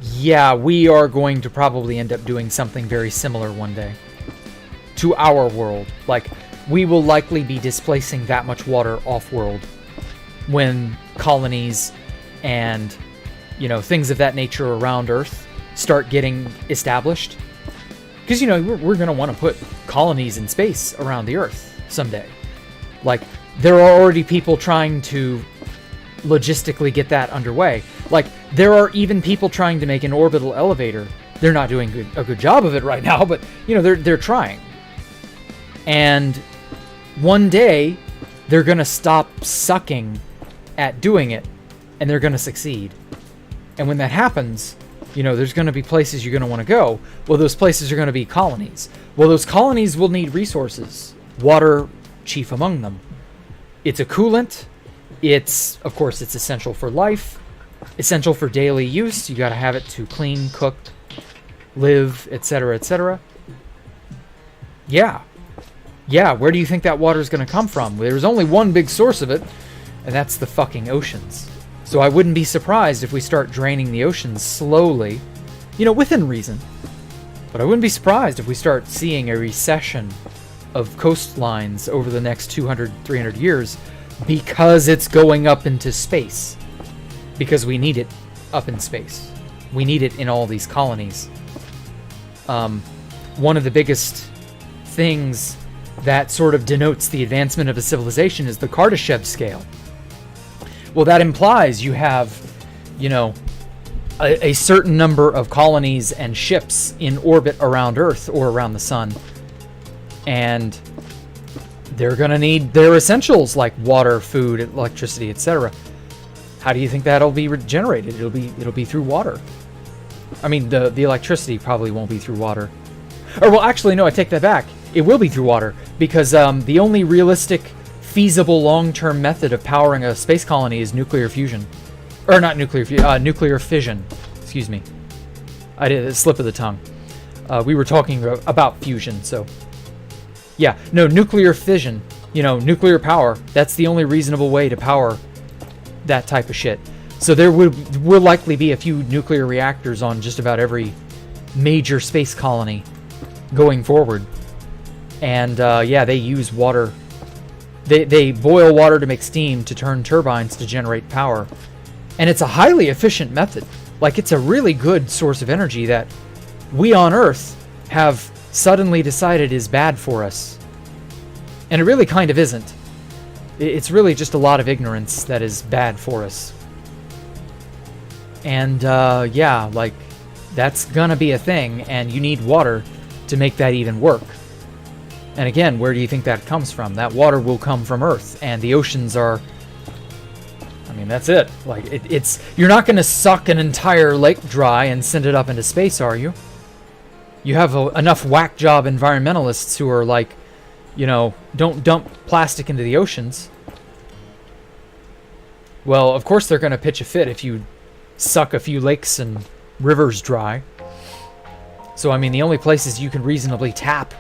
Yeah, we are going to probably end up doing something very similar one day to our world. Like, we will likely be displacing that much water off-world when colonies and, you know, things of that nature around Earth start getting established. Because, you know, we're going to want to put colonies in space around the Earth someday. Like, there are already people trying to logistically get that underway. Like, there are even people trying to make an orbital elevator. They're not doing a good job of it right now, but, you know, they're trying. And one day, they're going to stop sucking at doing it, and they're going to succeed. And when that happens, you know, there's going to be places you're going to want to go. Well, those places are going to be colonies. Well, those colonies will need resources. Water, chief among them. It's a coolant. Of course, it's essential for life. Essential for daily use. You got to have it to clean, cook, live, etc., etc. Yeah. Yeah, where do you think that water is going to come from? There's only one big source of it, and that's the fucking oceans. So I wouldn't be surprised if we start draining the oceans slowly, you know, within reason. But I wouldn't be surprised if we start seeing a recession of coastlines over the next 200, 300 years because it's going up into space. Because we need it up in space. We need it in all these colonies. One of the biggest things that sort of denotes the advancement of a civilization is the Kardashev scale. Well, that implies you have, you know, a certain number of colonies and ships in orbit around Earth or around the sun. And they're going to need their essentials like water, food, electricity, etc. How do you think that'll be generated? It'll be through water. I mean, the electricity probably won't be through water. Or, well, actually, no, I take that back. It will be through water, because the only realistic, feasible, long-term method of powering a space colony is nuclear fusion. Or not nuclear fission. Excuse me. I did a slip of the tongue. We were talking about fusion, so... Yeah, no, nuclear fission. You know, nuclear power. That's the only reasonable way to power that type of shit. So there will likely be a few nuclear reactors on just about every major space colony going forward. And yeah, they use water. They boil water to make steam to turn turbines to generate power. And it's a highly efficient method. Like, it's a really good source of energy that we on Earth have suddenly decided is bad for us. And it really kind of isn't. It's really just a lot of ignorance that is bad for us. And yeah, like, that's gonna be a thing, and you need water to make that even work. And again, where do you think that comes from? That water will come from Earth, and the oceans are... I mean, that's it. Like, it's... You're not going to suck an entire lake dry and send it up into space, are you? You have enough whack job environmentalists who are like, you know, don't dump plastic into the oceans. Well, of course they're going to pitch a fit if you suck a few lakes and rivers dry. So, I mean, the only places you can reasonably tap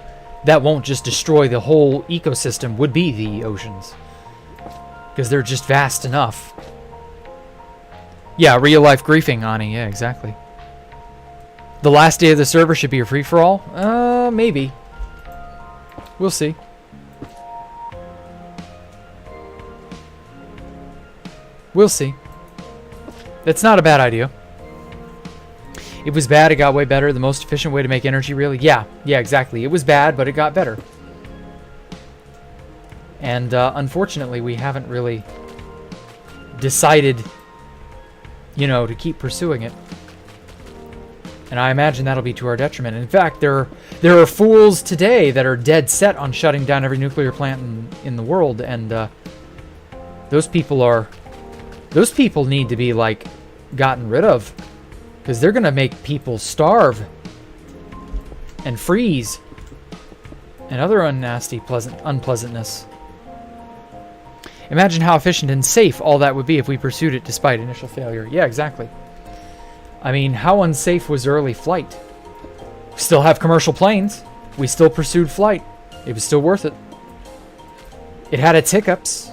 that won't just destroy the whole ecosystem would be the oceans. Because they're just vast enough. Yeah, real-life griefing, Ani. Yeah, exactly. The last day of the server should be a free-for-all? Maybe. We'll see. We'll see. That's not a bad idea. It was bad, it got way better. The most efficient way to make energy, really? Yeah, exactly. It was bad, but it got better. And unfortunately, we haven't really decided, you know, to keep pursuing it. And I imagine that'll be to our detriment. In fact, there are fools today that are dead set on shutting down every nuclear plant in the world, and those people need to be, like, gotten rid of. Because they're going to make people starve and freeze and other unpleasantness. Imagine how efficient and safe all that would be if we pursued it despite initial failure. Yeah, exactly. I mean, how unsafe was early flight? We still have commercial planes. We still pursued flight. It was still worth it. It had its hiccups.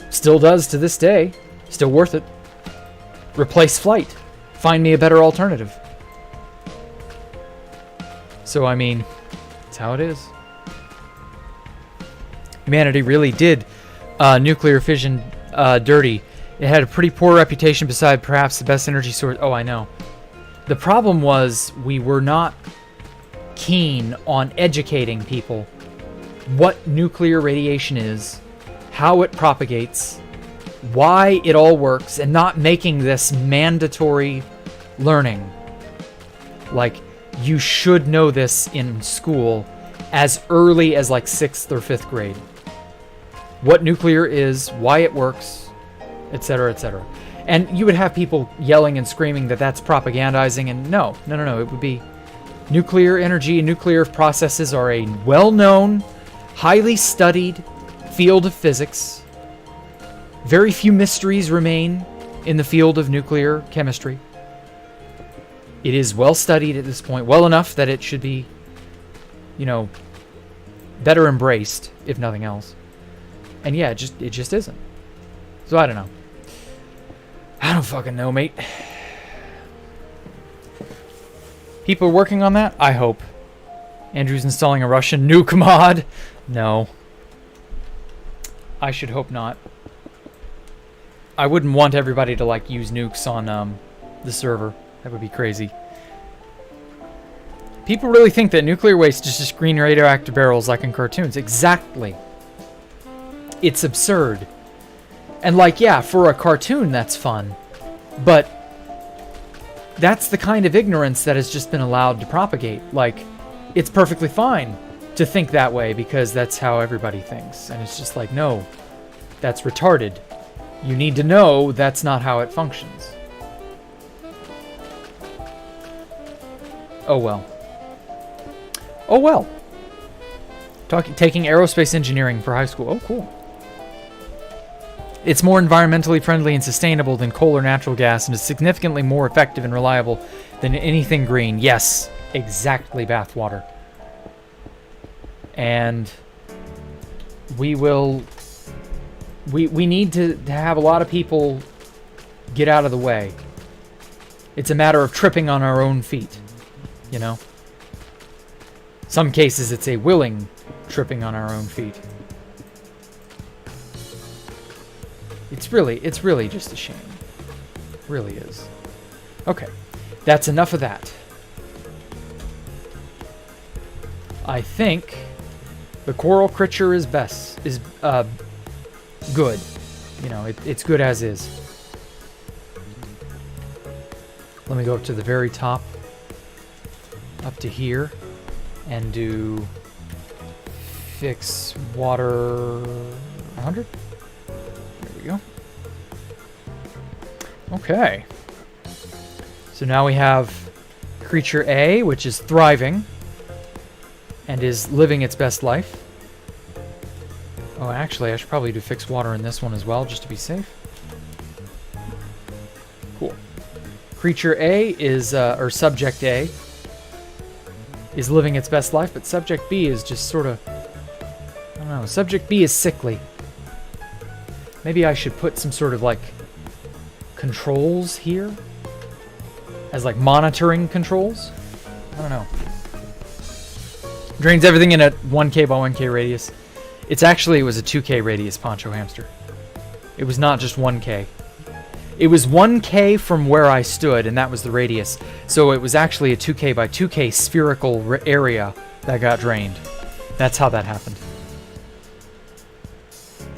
Still does to this day. Still worth it. Replace flight. Find me a better alternative. So, I mean, that's how it is. Humanity really did nuclear fission dirty. It had a pretty poor reputation beside perhaps the best energy source. Oh, I know. The problem was we were not keen on educating people what nuclear radiation is, how it propagates, why it all works, and not making this mandatory learning. Like, you should know this in school as early as like 6th or 5th grade. What nuclear is, why it works, etc., etc. And you would have people yelling and screaming that that's propagandizing, and no. It would be nuclear energy and nuclear processes are a well-known, highly studied field of physics. Very few mysteries remain in the field of nuclear chemistry. It is well studied at this point, well enough that it should be, you know, better embraced, if nothing else. And yeah, it just isn't. So I don't know. I don't fucking know, mate. People are working on that? I hope. Andrew's installing a Russian nuke mod? No. I should hope not. I wouldn't want everybody to, like, use nukes on the server. That would be crazy. People really think that nuclear waste is just green radioactive barrels like in cartoons. Exactly. It's absurd. And, like, yeah, for a cartoon, that's fun. But that's the kind of ignorance that has just been allowed to propagate. Like, it's perfectly fine to think that way because that's how everybody thinks. And it's just like, no, that's retarded. You need to know that's not how it functions. Oh well. Oh well. Taking aerospace engineering for high school. Oh, cool. It's more environmentally friendly and sustainable than coal or natural gas, and is significantly more effective and reliable than anything green. Yes, exactly, bathwater. And we will... We need to have a lot of people get out of the way. It's a matter of tripping on our own feet, you know? Some cases it's a willing tripping on our own feet. It's really just a shame. It really is. Okay, that's enough of that. I think the coral creature is good. You know, it's good as is. Let me go up to the very top, up to here, and do fix water 100. There we go. Okay. So now we have creature A, which is thriving and is living its best life. Oh, actually, I should probably do fixed water in this one as well, just to be safe. Cool. Creature A is, or Subject A, is living its best life, but Subject B is just sort of, I don't know, Subject B is sickly. Maybe I should put some sort of, like, controls here? As, like, monitoring controls? I don't know. Drains everything in a 1k by 1k radius. It was a 2k radius, Poncho Hamster. It was not just 1k. It was 1k from where I stood, and that was the radius. So it was actually a 2k by 2k spherical area that got drained. That's how that happened.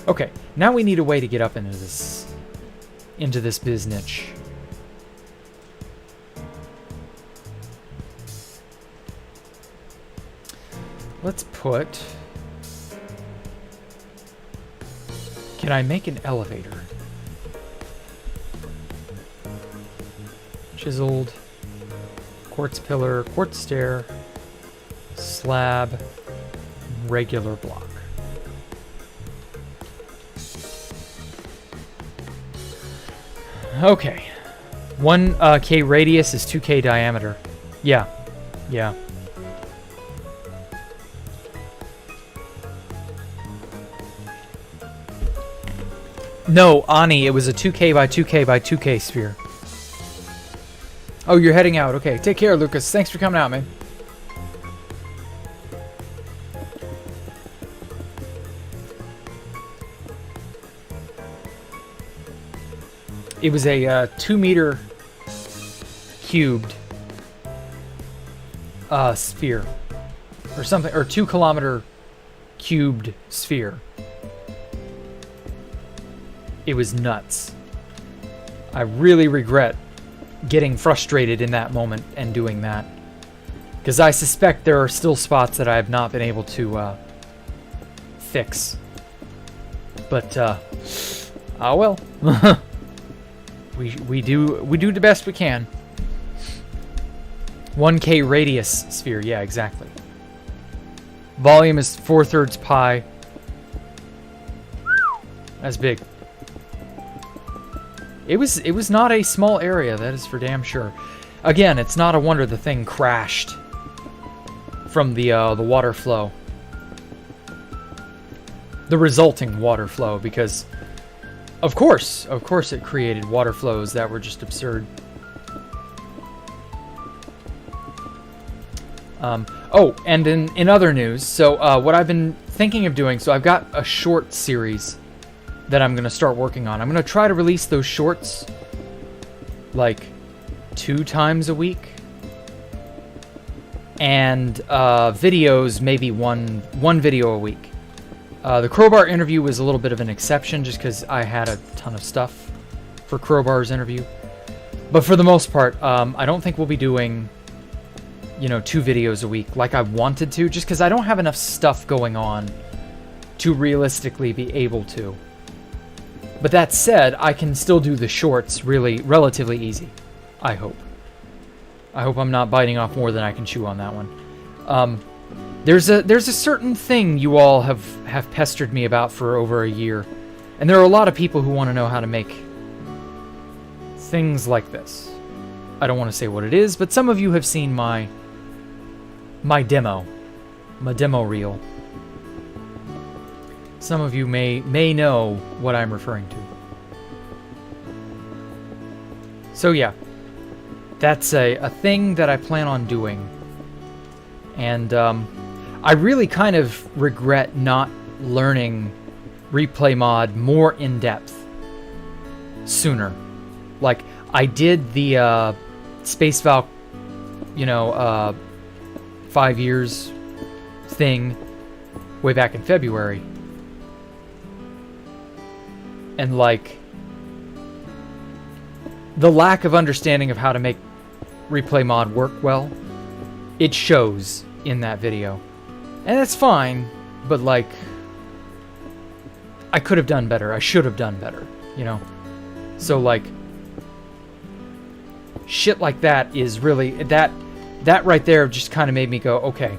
Okay, now we need a way to get up into this biznitch. Let's put... Can I make an elevator? Chiseled, quartz pillar, quartz stair, slab, regular block. Okay. 1k radius is 2k diameter. Yeah. Yeah. No, Ani, it was a 2k by 2k by 2k sphere. Oh, you're heading out. Okay, take care, Lucas. Thanks for coming out, man. It was a 2 meter cubed sphere. Or something, or 2 kilometer cubed sphere. It was nuts. I really regret getting frustrated in that moment and doing that. Because I suspect there are still spots that I have not been able to fix. But, oh well. we do the best we can. 1k radius sphere, yeah, exactly. Volume is 4/3 pi. That's big. It was not a small area, that is for damn sure. Again, it's not a wonder the thing crashed from the water flow. The resulting water flow, because of course it created water flows that were just absurd. Oh, and in other news, so what I've been thinking of doing, so I've got a short series that I'm going to start working on. I'm going to try to release those shorts like 2 times a week. And videos, maybe one video a week. The Crowbar interview was a little bit of an exception just because I had a ton of stuff for Crowbar's interview. But for the most part, I don't think we'll be doing, 2 videos a week like I wanted to, just because I don't have enough stuff going on to realistically be able to. But that said, I can still do the shorts relatively easy. I hope. I hope I'm not biting off more than I can chew on that one. There's a certain thing you all have pestered me about for over a year. And there are a lot of people who want to know how to make things like this. I don't want to say what it is, but some of you have seen my demo. My demo reel. Some of you may know what I'm referring to. So yeah, that's a thing that I plan on doing. And I really kind of regret not learning replay mod more in depth sooner. Like, I did the Space Valk, 5 years thing way back in February. And, like, the lack of understanding of how to make replay mod work well, it shows in that video. And that's fine, but, like, I could have done better. I should have done better, So, like, shit like that is really... That right there just kind of made me go, okay,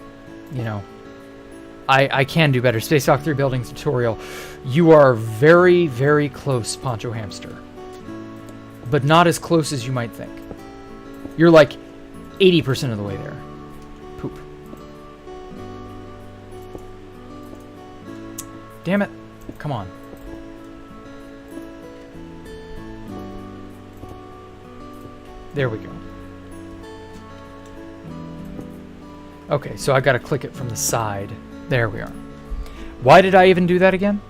I can do better. Space Valk 3 building tutorial. You are very, very close, Poncho Hamster. But not as close as you might think. You're like 80% of the way there. Poop. Damn it. Come on. There we go. Okay, so I gotta click it from the side. There we are. Why did I even do that again?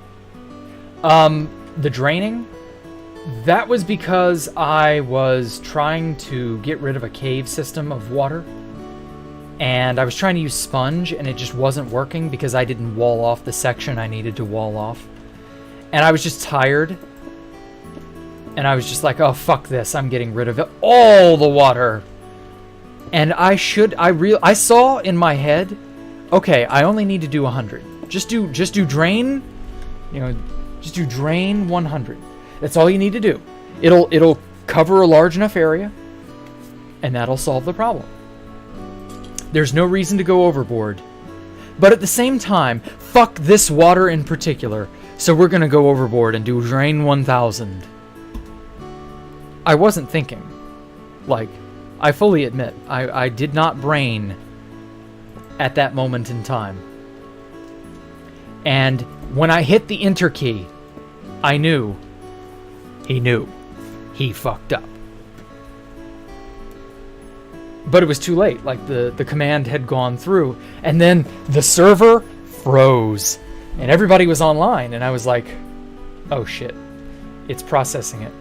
The draining? That was because I was trying to get rid of a cave system of water. And I was trying to use sponge, and it just wasn't working because I didn't wall off the section I needed to wall off. And I was just tired. And I was just like, oh, fuck this. I'm getting rid of it. All the water. And I saw in my head, okay, I only need to do 100. Just do drain, just do drain 100. That's all you need to do. It'll cover a large enough area, and that'll solve the problem. There's no reason to go overboard. But at the same time, fuck this water in particular, so we're gonna go overboard and do drain 1000. I wasn't thinking. Like, I fully admit, I did not brain at that moment in time. And when I hit the enter key, I knew. He knew. He fucked up. But it was too late. Like, the command had gone through. And then the server froze. And everybody was online. And I was like, oh shit. It's processing it.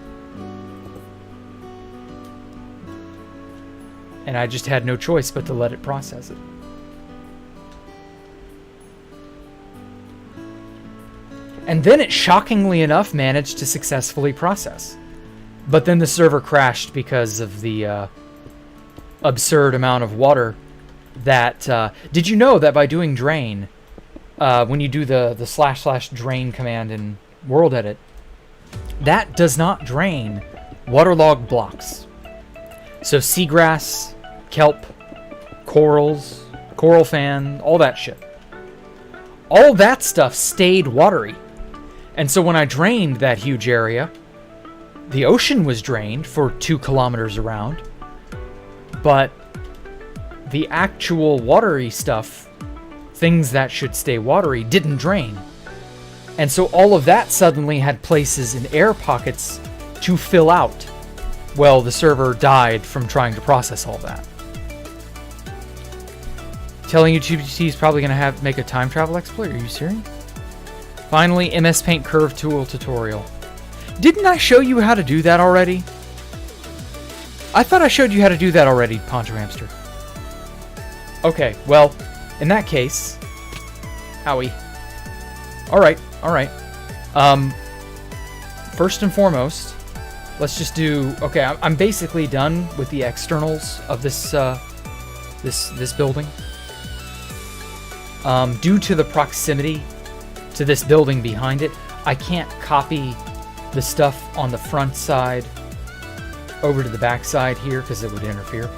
And I just had no choice but to let it process it. And then it, shockingly enough, managed to successfully process. But then the server crashed because of the absurd amount of water that... did you know that by doing drain, when you do the / drain command in World Edit, that does not drain waterlogged blocks. So seagrass, kelp, corals, coral fan, all that shit. All that stuff stayed watery. And so when I drained that huge area, the ocean was drained for 2 kilometers around. But the actual watery stuff, things that should stay watery, didn't drain. And so all of that suddenly had places in air pockets to fill out. Well, the server died from trying to process all that. Telling you GPT is probably going to make a time travel exploit? Are you serious? Finally, MS Paint Curve Tool tutorial. Didn't I show you how to do that already? I thought I showed you how to do that already, Poncho Hamster. Okay, well, in that case... Owie. Alright. First and foremost... Let's just do... Okay, I'm basically done with the externals of this this building. Due to the proximity to this building behind it, I can't copy the stuff on the front side over to the back side here because it would interfere.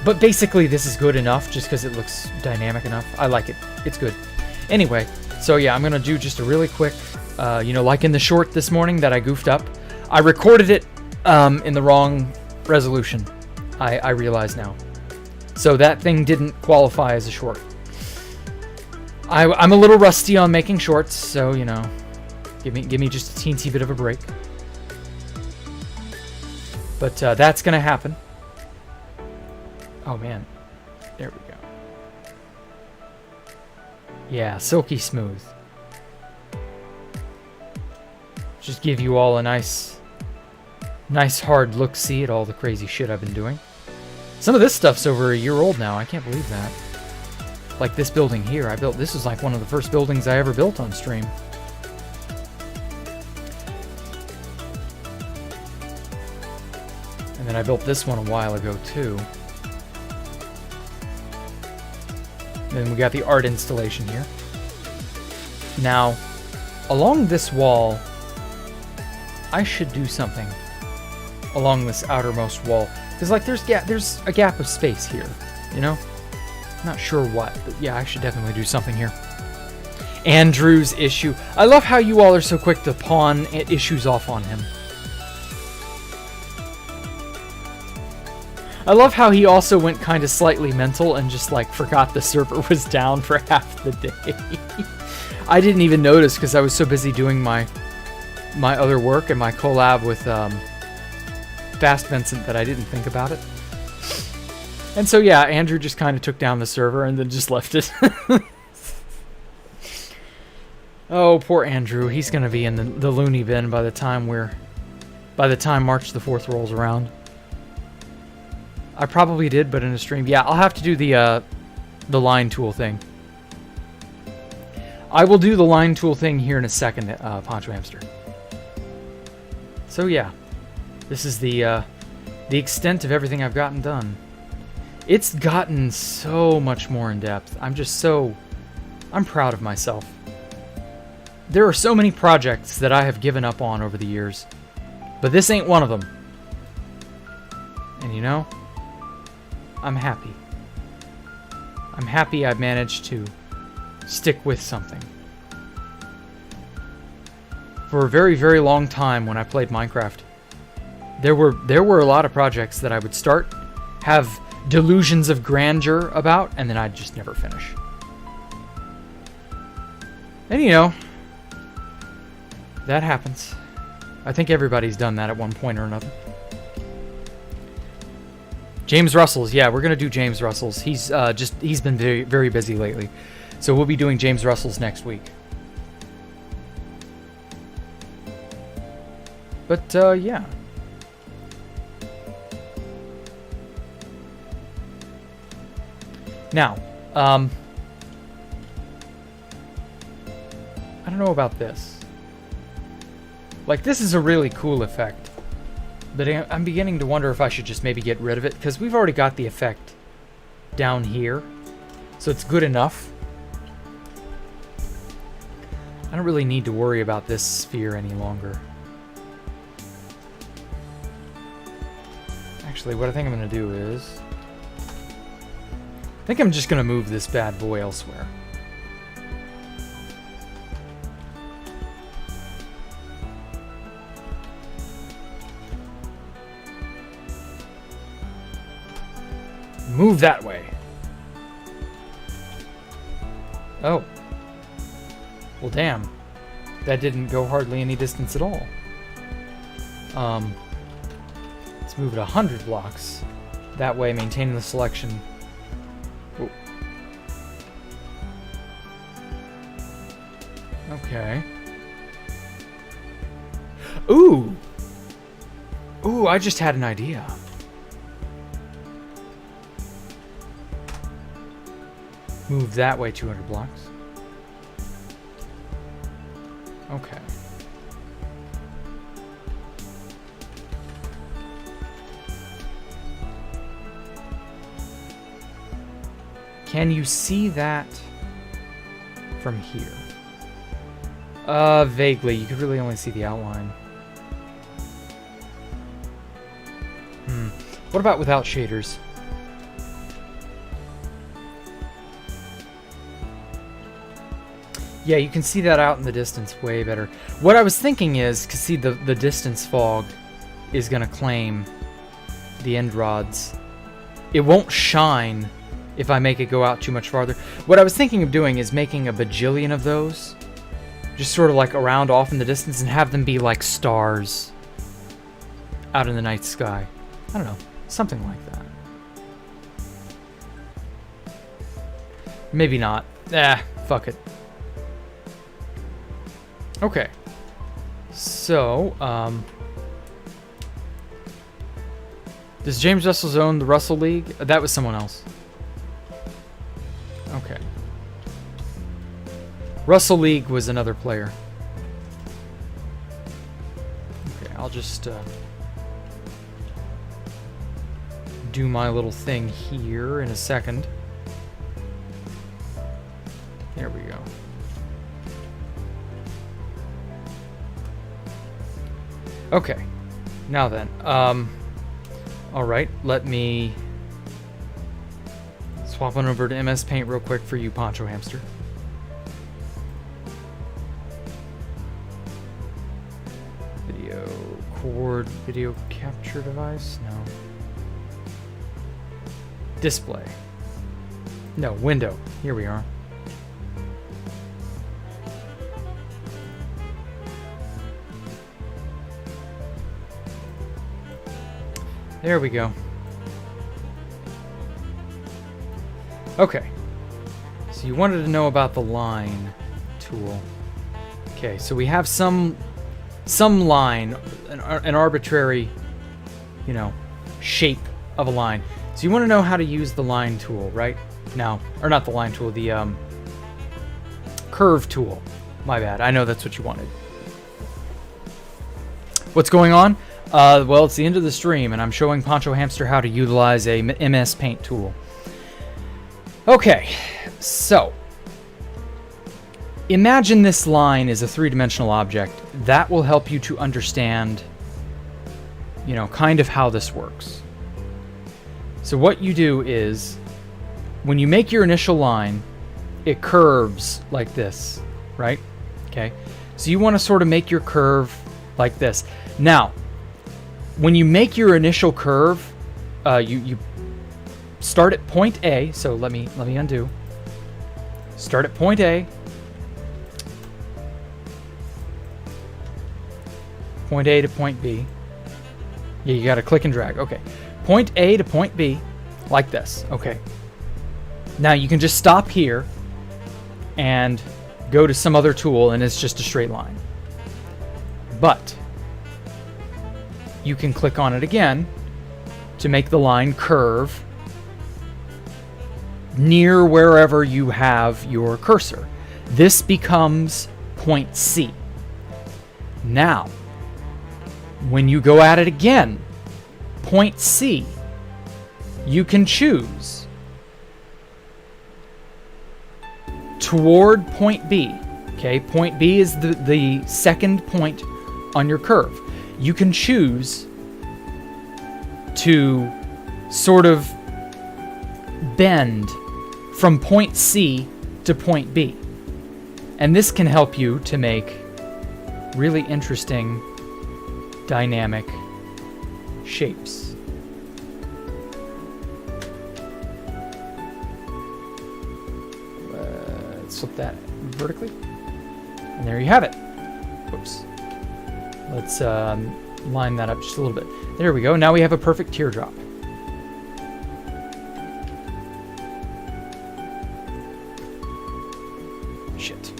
But basically this is good enough just because it looks dynamic enough. I like it. It's good. Anyway, so yeah, I'm going to do just a really quick, like in the short this morning that I goofed up. I recorded it in the wrong resolution. I realize now. So that thing didn't qualify as a short. I'm a little rusty on making shorts, so give me just a teensy bit of a break. But that's gonna happen. Oh man, there we go. Yeah, silky smooth. Just give you all a nice hard look-see at all the crazy shit I've been doing. Some of this stuff's over a year old now. I can't believe that. Like this building here, this was like one of the first buildings I ever built on stream. And then I built this one a while ago too. Then we got the art installation here. Now, along this wall, I should do something along this outermost wall. Because like there's a gap of space here, Not sure what, but yeah, I should definitely do something here. Andrew's issue. I love how you all are so quick to pawn issues off on him. I love how he also went kind of slightly mental and just like forgot the server was down for half the day. I didn't even notice because I was so busy doing my other work and my collab with Fast Vincent that I didn't think about it. And so yeah, Andrew just kind of took down the server and then just left it. Oh, poor Andrew. He's gonna be in the loony bin by the time March the 4th rolls around. I probably did, but in a stream. Yeah, I'll have to do the line tool thing. I will do the line tool thing here in a second, Poncho Hamster. So yeah, this is the extent of everything I've gotten done. It's gotten so much more in depth. I'm proud of myself. There are so many projects that I have given up on over the years, but this ain't one of them. And you know, I'm happy. I'm happy I've managed to stick with something. For a very, very long time when I played Minecraft, there were a lot of projects that I would start, have delusions of grandeur about, and then I'd just never finish. And you know, that happens. I think everybody's done that at one point or another. James Russell's, yeah, we're gonna do James Russell's. He's been very, very busy lately, so we'll be doing James Russell's next week. But yeah. Now, I don't know about this. Like, this is a really cool effect, but I'm beginning to wonder if I should just maybe get rid of it, because we've already got the effect down here, so it's good enough. I don't really need to worry about this sphere any longer. Actually, what I think I'm going to do is, I think I'm just going to move this bad boy elsewhere. Move that way. Oh. Well, damn. That didn't go hardly any distance at all. Let's move it 100 blocks. That way, maintaining the selection. Ooh. Okay. Ooh! Ooh, I just had an idea. Move that way 200 blocks. Okay. Can you see that from here? Vaguely. You could really only see the outline. What about without shaders? Yeah, you can see that out in the distance way better. What I was thinking is, because see, the distance fog is going to claim the end rods. It won't shine if I make it go out too much farther. What I was thinking of doing is making a bajillion of those, just sort of like around off in the distance, and have them be like stars out in the night sky. I don't know, something like that. Maybe not. Fuck it. Okay. So, does James Russell own the Russell League? That was someone else. Okay. Russell League was another player. Okay, I'll just do my little thing here in a second. There we go. Okay, now then, alright, let me swap on over to MS Paint real quick for you, Poncho Hamster. Video capture device? No. Display. No, window. Here we are. There we go. Okay. So you wanted to know about the line tool. Okay, so we have some line, an arbitrary, you know, shape of a line. So you want to know how to use the line tool, right? Now, or not the line tool, the curve tool. My bad. I know that's what you wanted. What's going on? Well, it's the end of the stream, and I'm showing Poncho Hamster how to utilize a MS Paint tool. Okay, so imagine this line is a three-dimensional object. That will help you to understand, you know, kind of how this works. So what you do is, when you make your initial line, it curves like this, right? Okay, so you want to sort of make your curve like this. Now, when you make your initial curve, you start at point A. So let me undo. Start at point A. Point A to point B. Yeah, you got to click and drag. Okay. Point A to point B, like this. Okay. Now you can just stop here and go to some other tool, and it's just a straight line. But you can click on it again to make the line curve near wherever you have your cursor. This becomes point C. Now, when you go at it again, point C, you can choose toward point B. Okay, point B is the second point on your curve. You can choose to sort of bend from point C to point B. And this can help you to make really interesting dynamic shapes. Let's flip that vertically. And there you have it. Whoops. Let's line that up just a little bit. There we go. Now we have a perfect teardrop. Shit.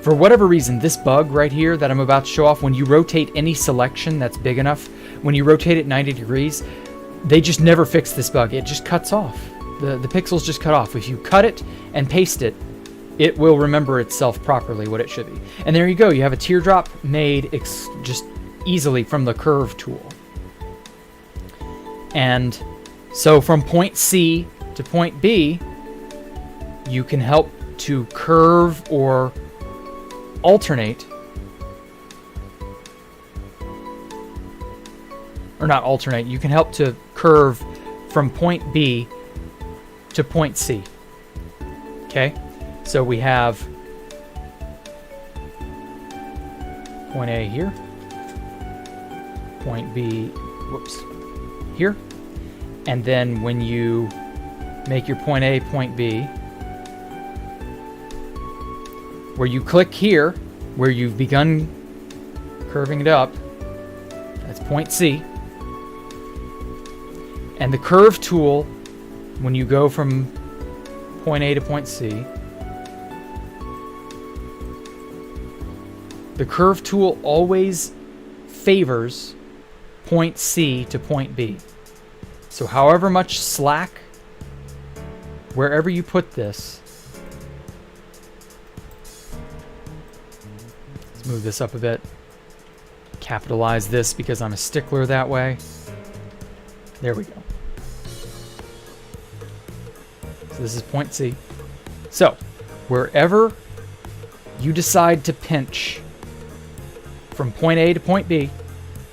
For whatever reason, this bug right here that I'm about to show off, when you rotate any selection that's big enough, when you rotate it 90 degrees, they just never fix this bug. It just cuts off. The pixels just cut off. If you cut it and paste it, it will remember itself properly what it should be. And there you go. You have a teardrop made just easily from the curve tool. And so from point C to point B, you can help to curve or alternate. Or not alternate. You can help to curve from point B to point C. Okay? So we have point A here, point B, whoops, here, and then when you make your point A, point B, where you click here, where you've begun curving it up, that's point C, and the curve tool, when you go from point A to point C, the curve tool always favors point C to point B. So however much slack, wherever you put this, let's move this up a bit, capitalize this because I'm a stickler that way. There we go. So this is point C. So wherever you decide to pinch from point A to point B,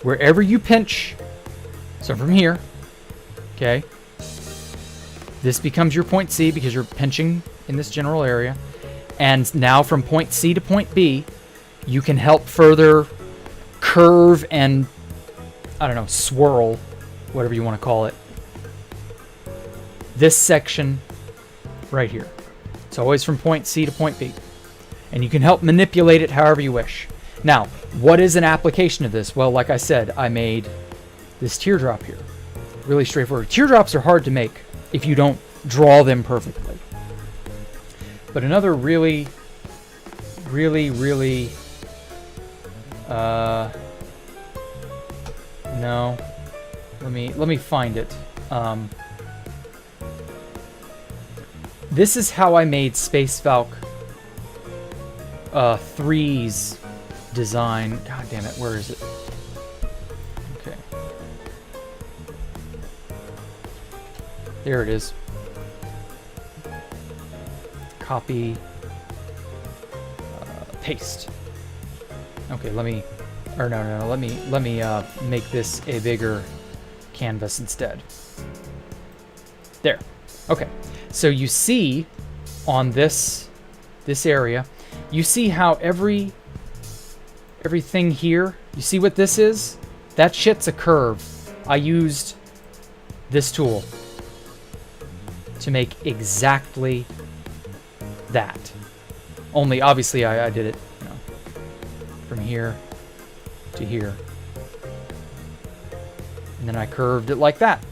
wherever you pinch, so from here, okay, this becomes your point C because you're pinching in this general area. And now from point C to point B, you can help further curve and, I don't know, swirl whatever you want to call it. This section right here. It's always from point C to point B. And you can help manipulate it however you wish. Now, what is an application of this? Well, like I said, I made this teardrop here. Really straightforward. Teardrops are hard to make if you don't draw them perfectly. But another really no. Let me find it. This is how I made Space Valk 3's design. God damn it, where is it? Okay. There it is. Copy. Paste. Okay, let me make this a bigger canvas instead. There. Okay. So you see on this area, you see how everything here, you see what this is? That shit's a curve. I used this tool to make exactly that. Only obviously I did it, you know, from here to here. And then I curved it like that.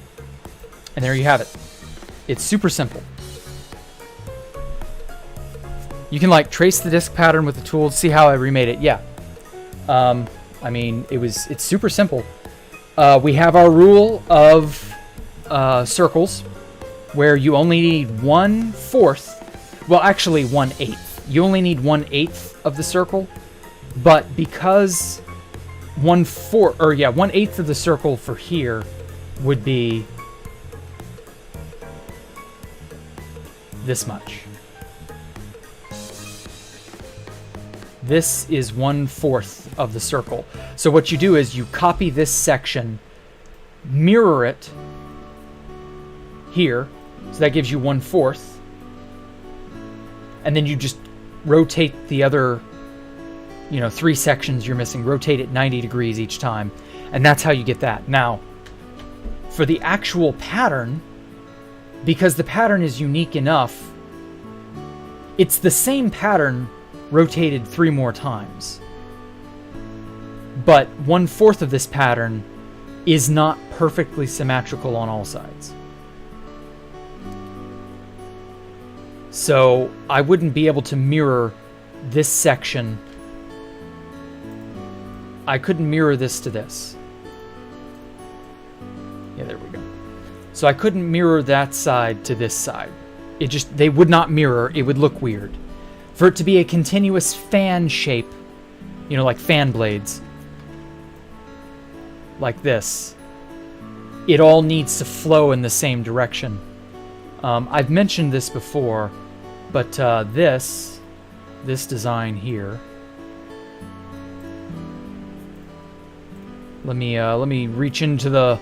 And there you have it. It's super simple. You can like trace the disc pattern with the tool to see how I remade it. Yeah. I mean, it's super simple. We have our rule of circles where you only need 1/4, well actually 1/8. You only need 1/8 of the circle, but because 1/8 of the circle for here would be this much. This is 1/4 of the circle. So what you do is you copy this section, mirror it here, so that gives you 1/4, and then you just rotate the other, 3 sections you're missing, rotate it 90 degrees each time, and that's how you get that. Now, for the actual pattern, because the pattern is unique enough, it's the same pattern rotated 3 more times. But 1/4 of this pattern is not perfectly symmetrical on all sides. So I wouldn't be able to mirror this section. I couldn't mirror this to this. Yeah, there we go. So I couldn't mirror that side to this side. They would not mirror. It would look weird. For it to be a continuous fan shape, like fan blades, like this, it all needs to flow in the same direction. I've mentioned this before, but this design here. Let me reach into the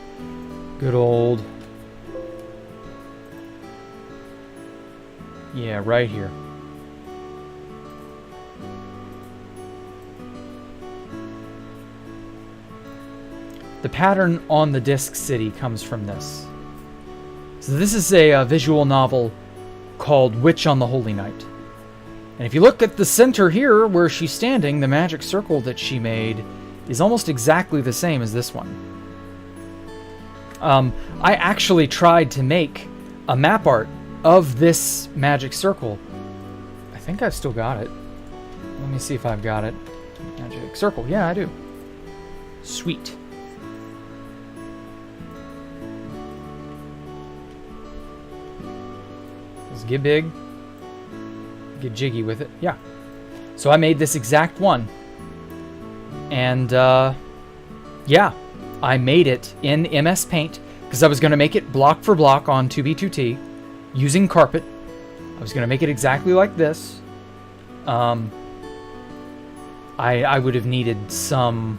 good old, yeah, right here. The pattern on the Disc City comes from this. So this is a visual novel called Witch on the Holy Night. And if you look at the center here where she's standing, the magic circle that she made is almost exactly the same as this one. I actually tried to make a map art of this magic circle. I think I've still got it. Let me see if I've got it. Magic circle. Yeah, I do. Sweet. Let's get big. Get jiggy with it. Yeah. So I made this exact one. And, yeah. I made it in MS Paint because I was going to make it block for block on 2B2T using carpet. I was going to make it exactly like this. I would have needed some...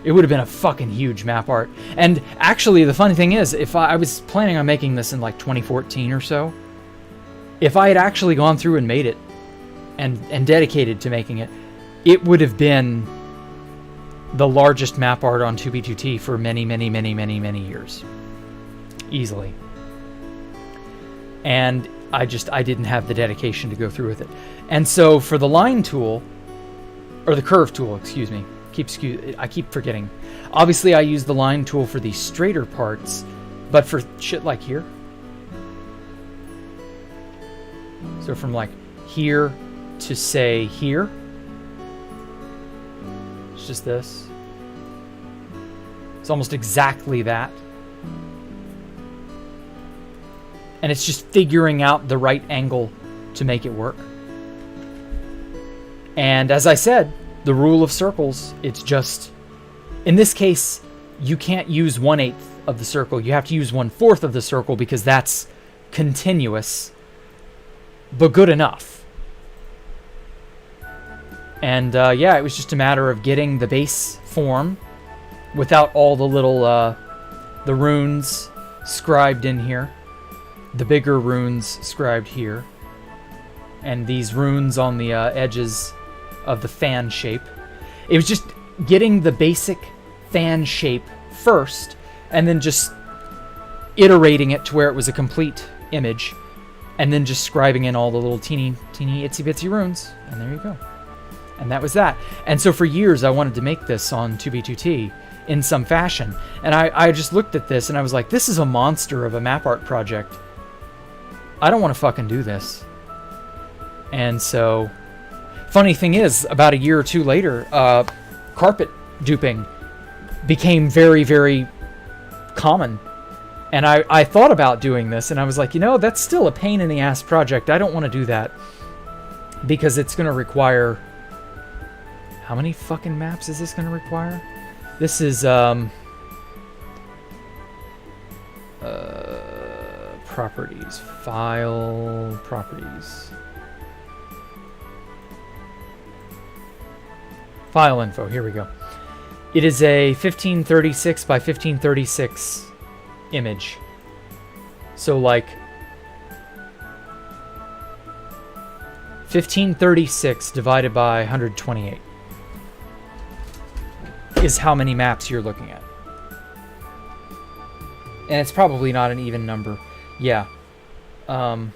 It would have been a fucking huge map art. And actually, the funny thing is, if I was planning on making this in like 2014 or so, if I had actually gone through and made it and dedicated to making it, it would have been the largest map art on 2B2T for many, many, many, many, many years. Easily. And I didn't have the dedication to go through with it. And so for the line tool, or the curve tool, excuse me, I keep forgetting. Obviously I use the line tool for these straighter parts, but for shit like here, so from like here to say here, it's just this. It's almost exactly that. And it's just figuring out the right angle to make it work. And as I said, the rule of circles, it's just, in this case, you can't use 1/8 of the circle. You have to use 1/4 of the circle because that's continuous, but good enough. And yeah, it was just a matter of getting the base form without all the little, the runes scribed in here. The bigger runes scribed here. And these runes on the edges of the fan shape. It was just getting the basic fan shape first, and then just iterating it to where it was a complete image, and then just scribing in all the little teeny itsy bitsy runes, and there you go. And that was that. And so for years I wanted to make this on 2B2T in some fashion, and I just looked at this and I was like, this is a monster of a map art project. I don't want to fucking do this. And so, funny thing is, about a year or two later, carpet duping became very, very common. And I thought about doing this, and I was like, you know, that's still a pain in the ass project. I don't want to do that because it's going to require... How many fucking maps is this going to require? This is, properties. File, properties. File info, here we go. It is a 1536 by 1536 image. So like 1536 divided by 128 is how many maps you're looking at. And it's probably not an even number. Yeah. What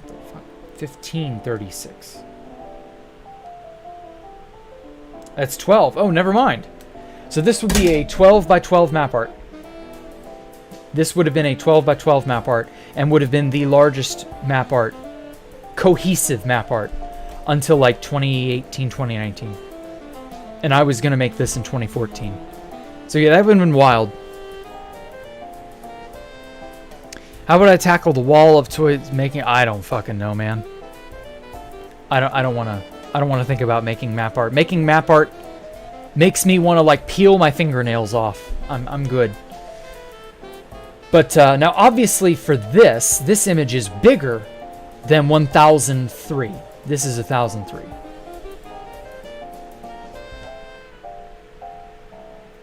the fuck? 1536. That's 12. Oh, never mind. So this would be a 12 by 12 map art. This would have been a 12 by 12 map art and would have been the largest map art, cohesive map art, until like 2018, 2019. And I was going to make this in 2014. So yeah, that would have been wild. How would I tackle the wall of toys making? I don't fucking know, man. I don't want to think about making map art. Making map art makes me want to like peel my fingernails off. I'm good. But now obviously for this image is bigger than 1003. This is 1003.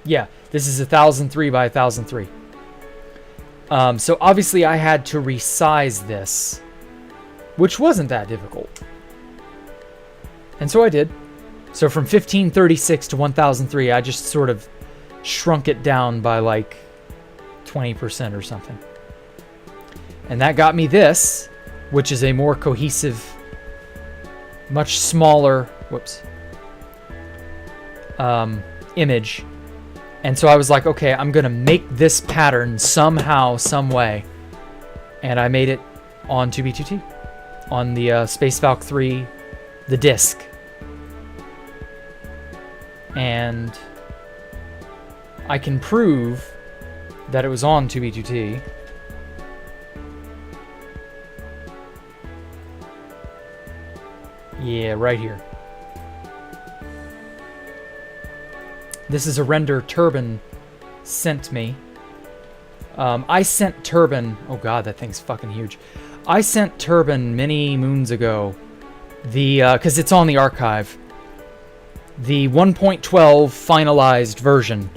Yeah, this is 1003 by 1003. So obviously I had to resize this, which wasn't that difficult. And so I did. So from 1536 to 1003, I just sort of shrunk it down by like 20% or something. And that got me this, which is a more cohesive, much smaller, image. And so I was like, okay, I'm going to make this pattern somehow, some way. And I made it on 2B2T, on the Space Valk 3, the disc. And I can prove that it was on 2B2T. Yeah, right here. This is a render Turbine sent me. I sent Turbine... Oh god, that thing's fucking huge. I sent Turbine many moons ago. Because it's on the archive. The 1.12 finalized version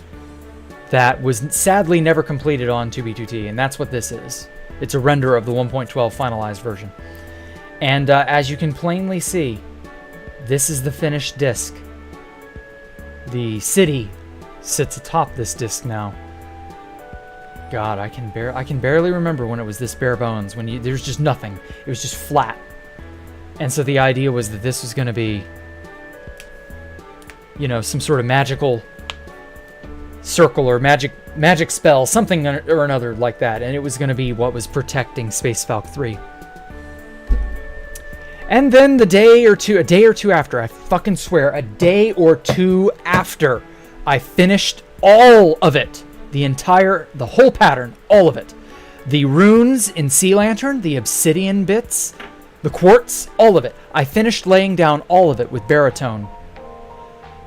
that was sadly never completed on 2B2T, and that's what this is. It's a render of the 1.12 finalized version. And as you can plainly see, this is the finished disc. The city sits atop this disc now. God, I can barely remember when it was this bare bones, when there's just nothing. It was just flat. And so the idea was that this was going to be, you know, some sort of magical circle or magic spell, something or another like that, and it was going to be what was protecting Space Valk 3. And then a day or two after, I fucking swear, a day or two after, I finished all of it. The whole pattern, all of it. The runes in Sea Lantern, the obsidian bits, the quartz, all of it. I finished laying down all of it with baritone.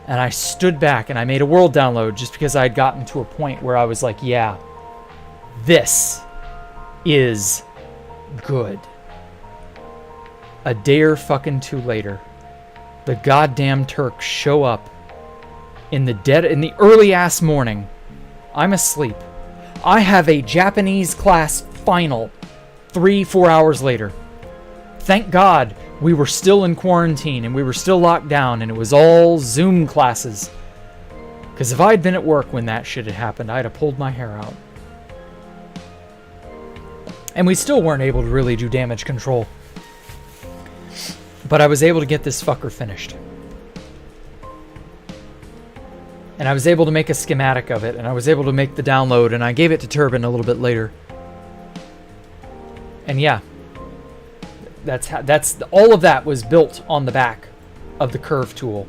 And I stood back and I made a world download just because I had gotten to a point where I was like, yeah, this is good. A day or fucking two later, the goddamn Turks show up in the early ass morning. I'm asleep. I have a Japanese class final 3-4 hours later. Thank God we were still in quarantine and we were still locked down and it was all Zoom classes. Because if I'd been at work when that shit had happened, I'd have pulled my hair out. And we still weren't able to really do damage control. But I was able to get this fucker finished. And I was able to make a schematic of it, and I was able to make the download, and I gave it to Turbin a little bit later. And yeah, that's all of that was built on the back of the curve tool.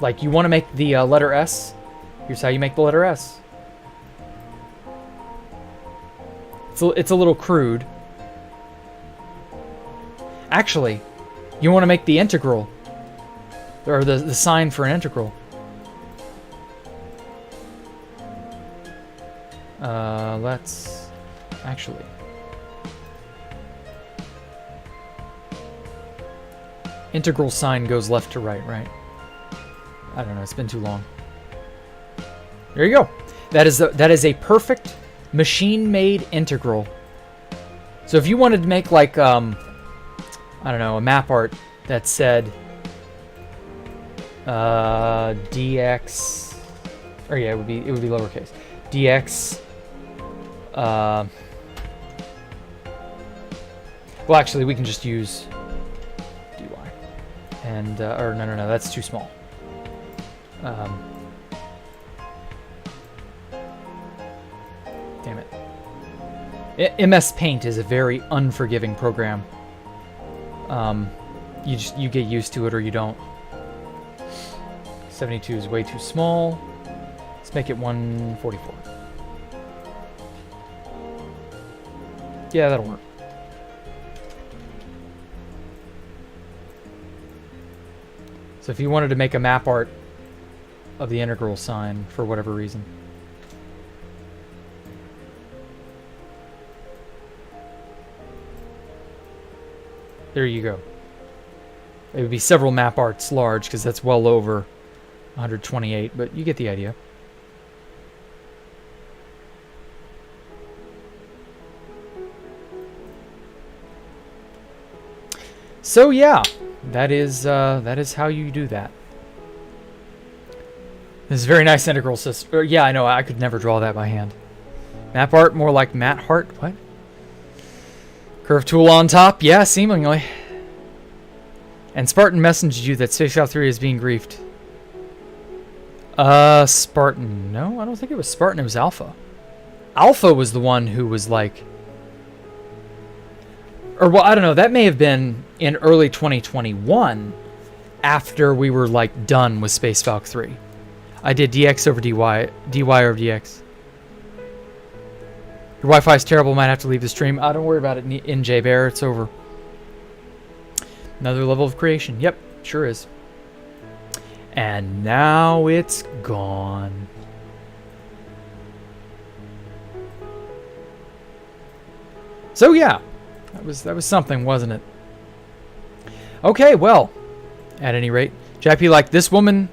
Like, you want to make the letter S? Here's how you make the letter S. It's a little crude. Actually, you want to make the integral, or the sign for an integral. Let's actually. Integral sign goes left to right, right? I don't know, it's been too long. There you go. That is a perfect machine-made integral. So if you wanted to make like I don't know, a map art that said dx, or yeah, it would be lowercase dx. Well, actually, we can just use dy, and or no, that's too small. Damn it. MS Paint is a very unforgiving program. You get used to it or you don't. 72 is way too small. Let's make it 144. Yeah, that'll work. So if you wanted to make a map art of the integral sign for whatever reason. There you go. It would be several map arts large because that's well over 128, but you get the idea. So yeah, that is how you do that. This is a very nice integral system. Yeah, I know, I could never draw that by hand. Map art, more like Matt Hart. What? Curve tool on top? Yeah, seemingly. And Spartan messaged you that Space Valk 3 is being griefed. Spartan. No, I don't think it was Spartan. It was Alpha. Alpha was the one who was like... Or, well, I don't know. That may have been in early 2021 after we were, like, done with Space Valk 3. I did DX over DY over DX. Your Wi-Fi is terrible. Might have to leave the stream. Don't worry about it, NJ Bear. It's over. Another level of creation. Yep, sure is. And now it's gone. So yeah, that was something, wasn't it? Okay, well, at any rate, JP, like, this woman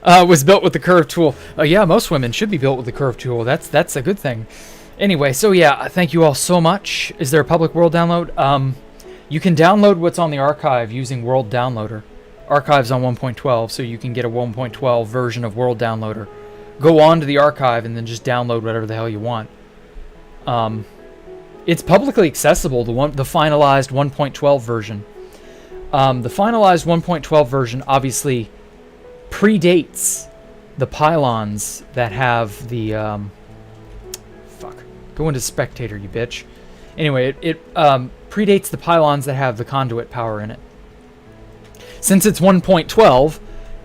was built with the curve tool. Yeah, most women should be built with the curve tool. That's a good thing. Anyway, so yeah, thank you all so much. Is there a public world download? You can download what's on the archive using World Downloader. archives on 1.12, so you can get a 1.12 version of World Downloader. Go on to the archive and then just download whatever the hell you want. It's publicly accessible, the finalized 1.12 version. The finalized 1.12 version obviously predates the pylons that have the... Go into spectator, you bitch. Anyway, it predates the pylons that have the conduit power in it. Since it's 1.12,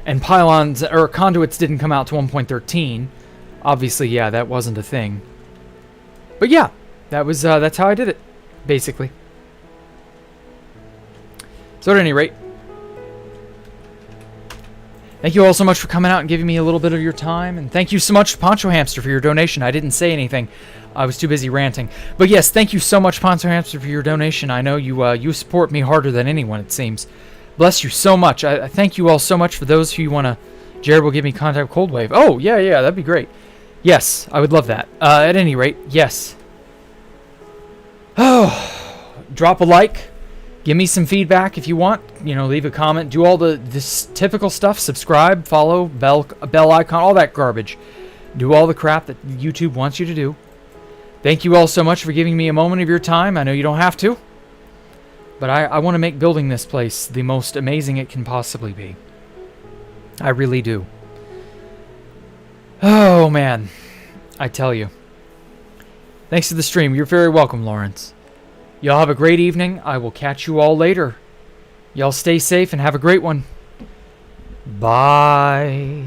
and pylons or conduits didn't come out to 1.13, obviously, yeah, that wasn't a thing. But yeah, that's how I did it, basically. So at any rate, thank you all so much for coming out and giving me a little bit of your time, and thank you so much, Poncho Hamster, for your donation. I didn't say anything. I was too busy ranting. But yes, thank you so much, Poncho Hamster, for your donation. I know you support me harder than anyone, it seems. Bless you so much. I thank you all so much. For those who want to... Jared will give me contact with Cold Wave. Oh, yeah, that'd be great. Yes, I would love that. At any rate, yes. Oh, drop a like. Give me some feedback if you want. Leave a comment. Do all this typical stuff. Subscribe, follow, bell icon, all that garbage. Do all the crap that YouTube wants you to do. Thank you all so much for giving me a moment of your time. I know you don't have to. But I want to make building this place the most amazing it can possibly be. I really do. Oh, man. I tell you. Thanks for the stream. You're very welcome, Lawrence. Y'all have a great evening. I will catch you all later. Y'all stay safe and have a great one. Bye.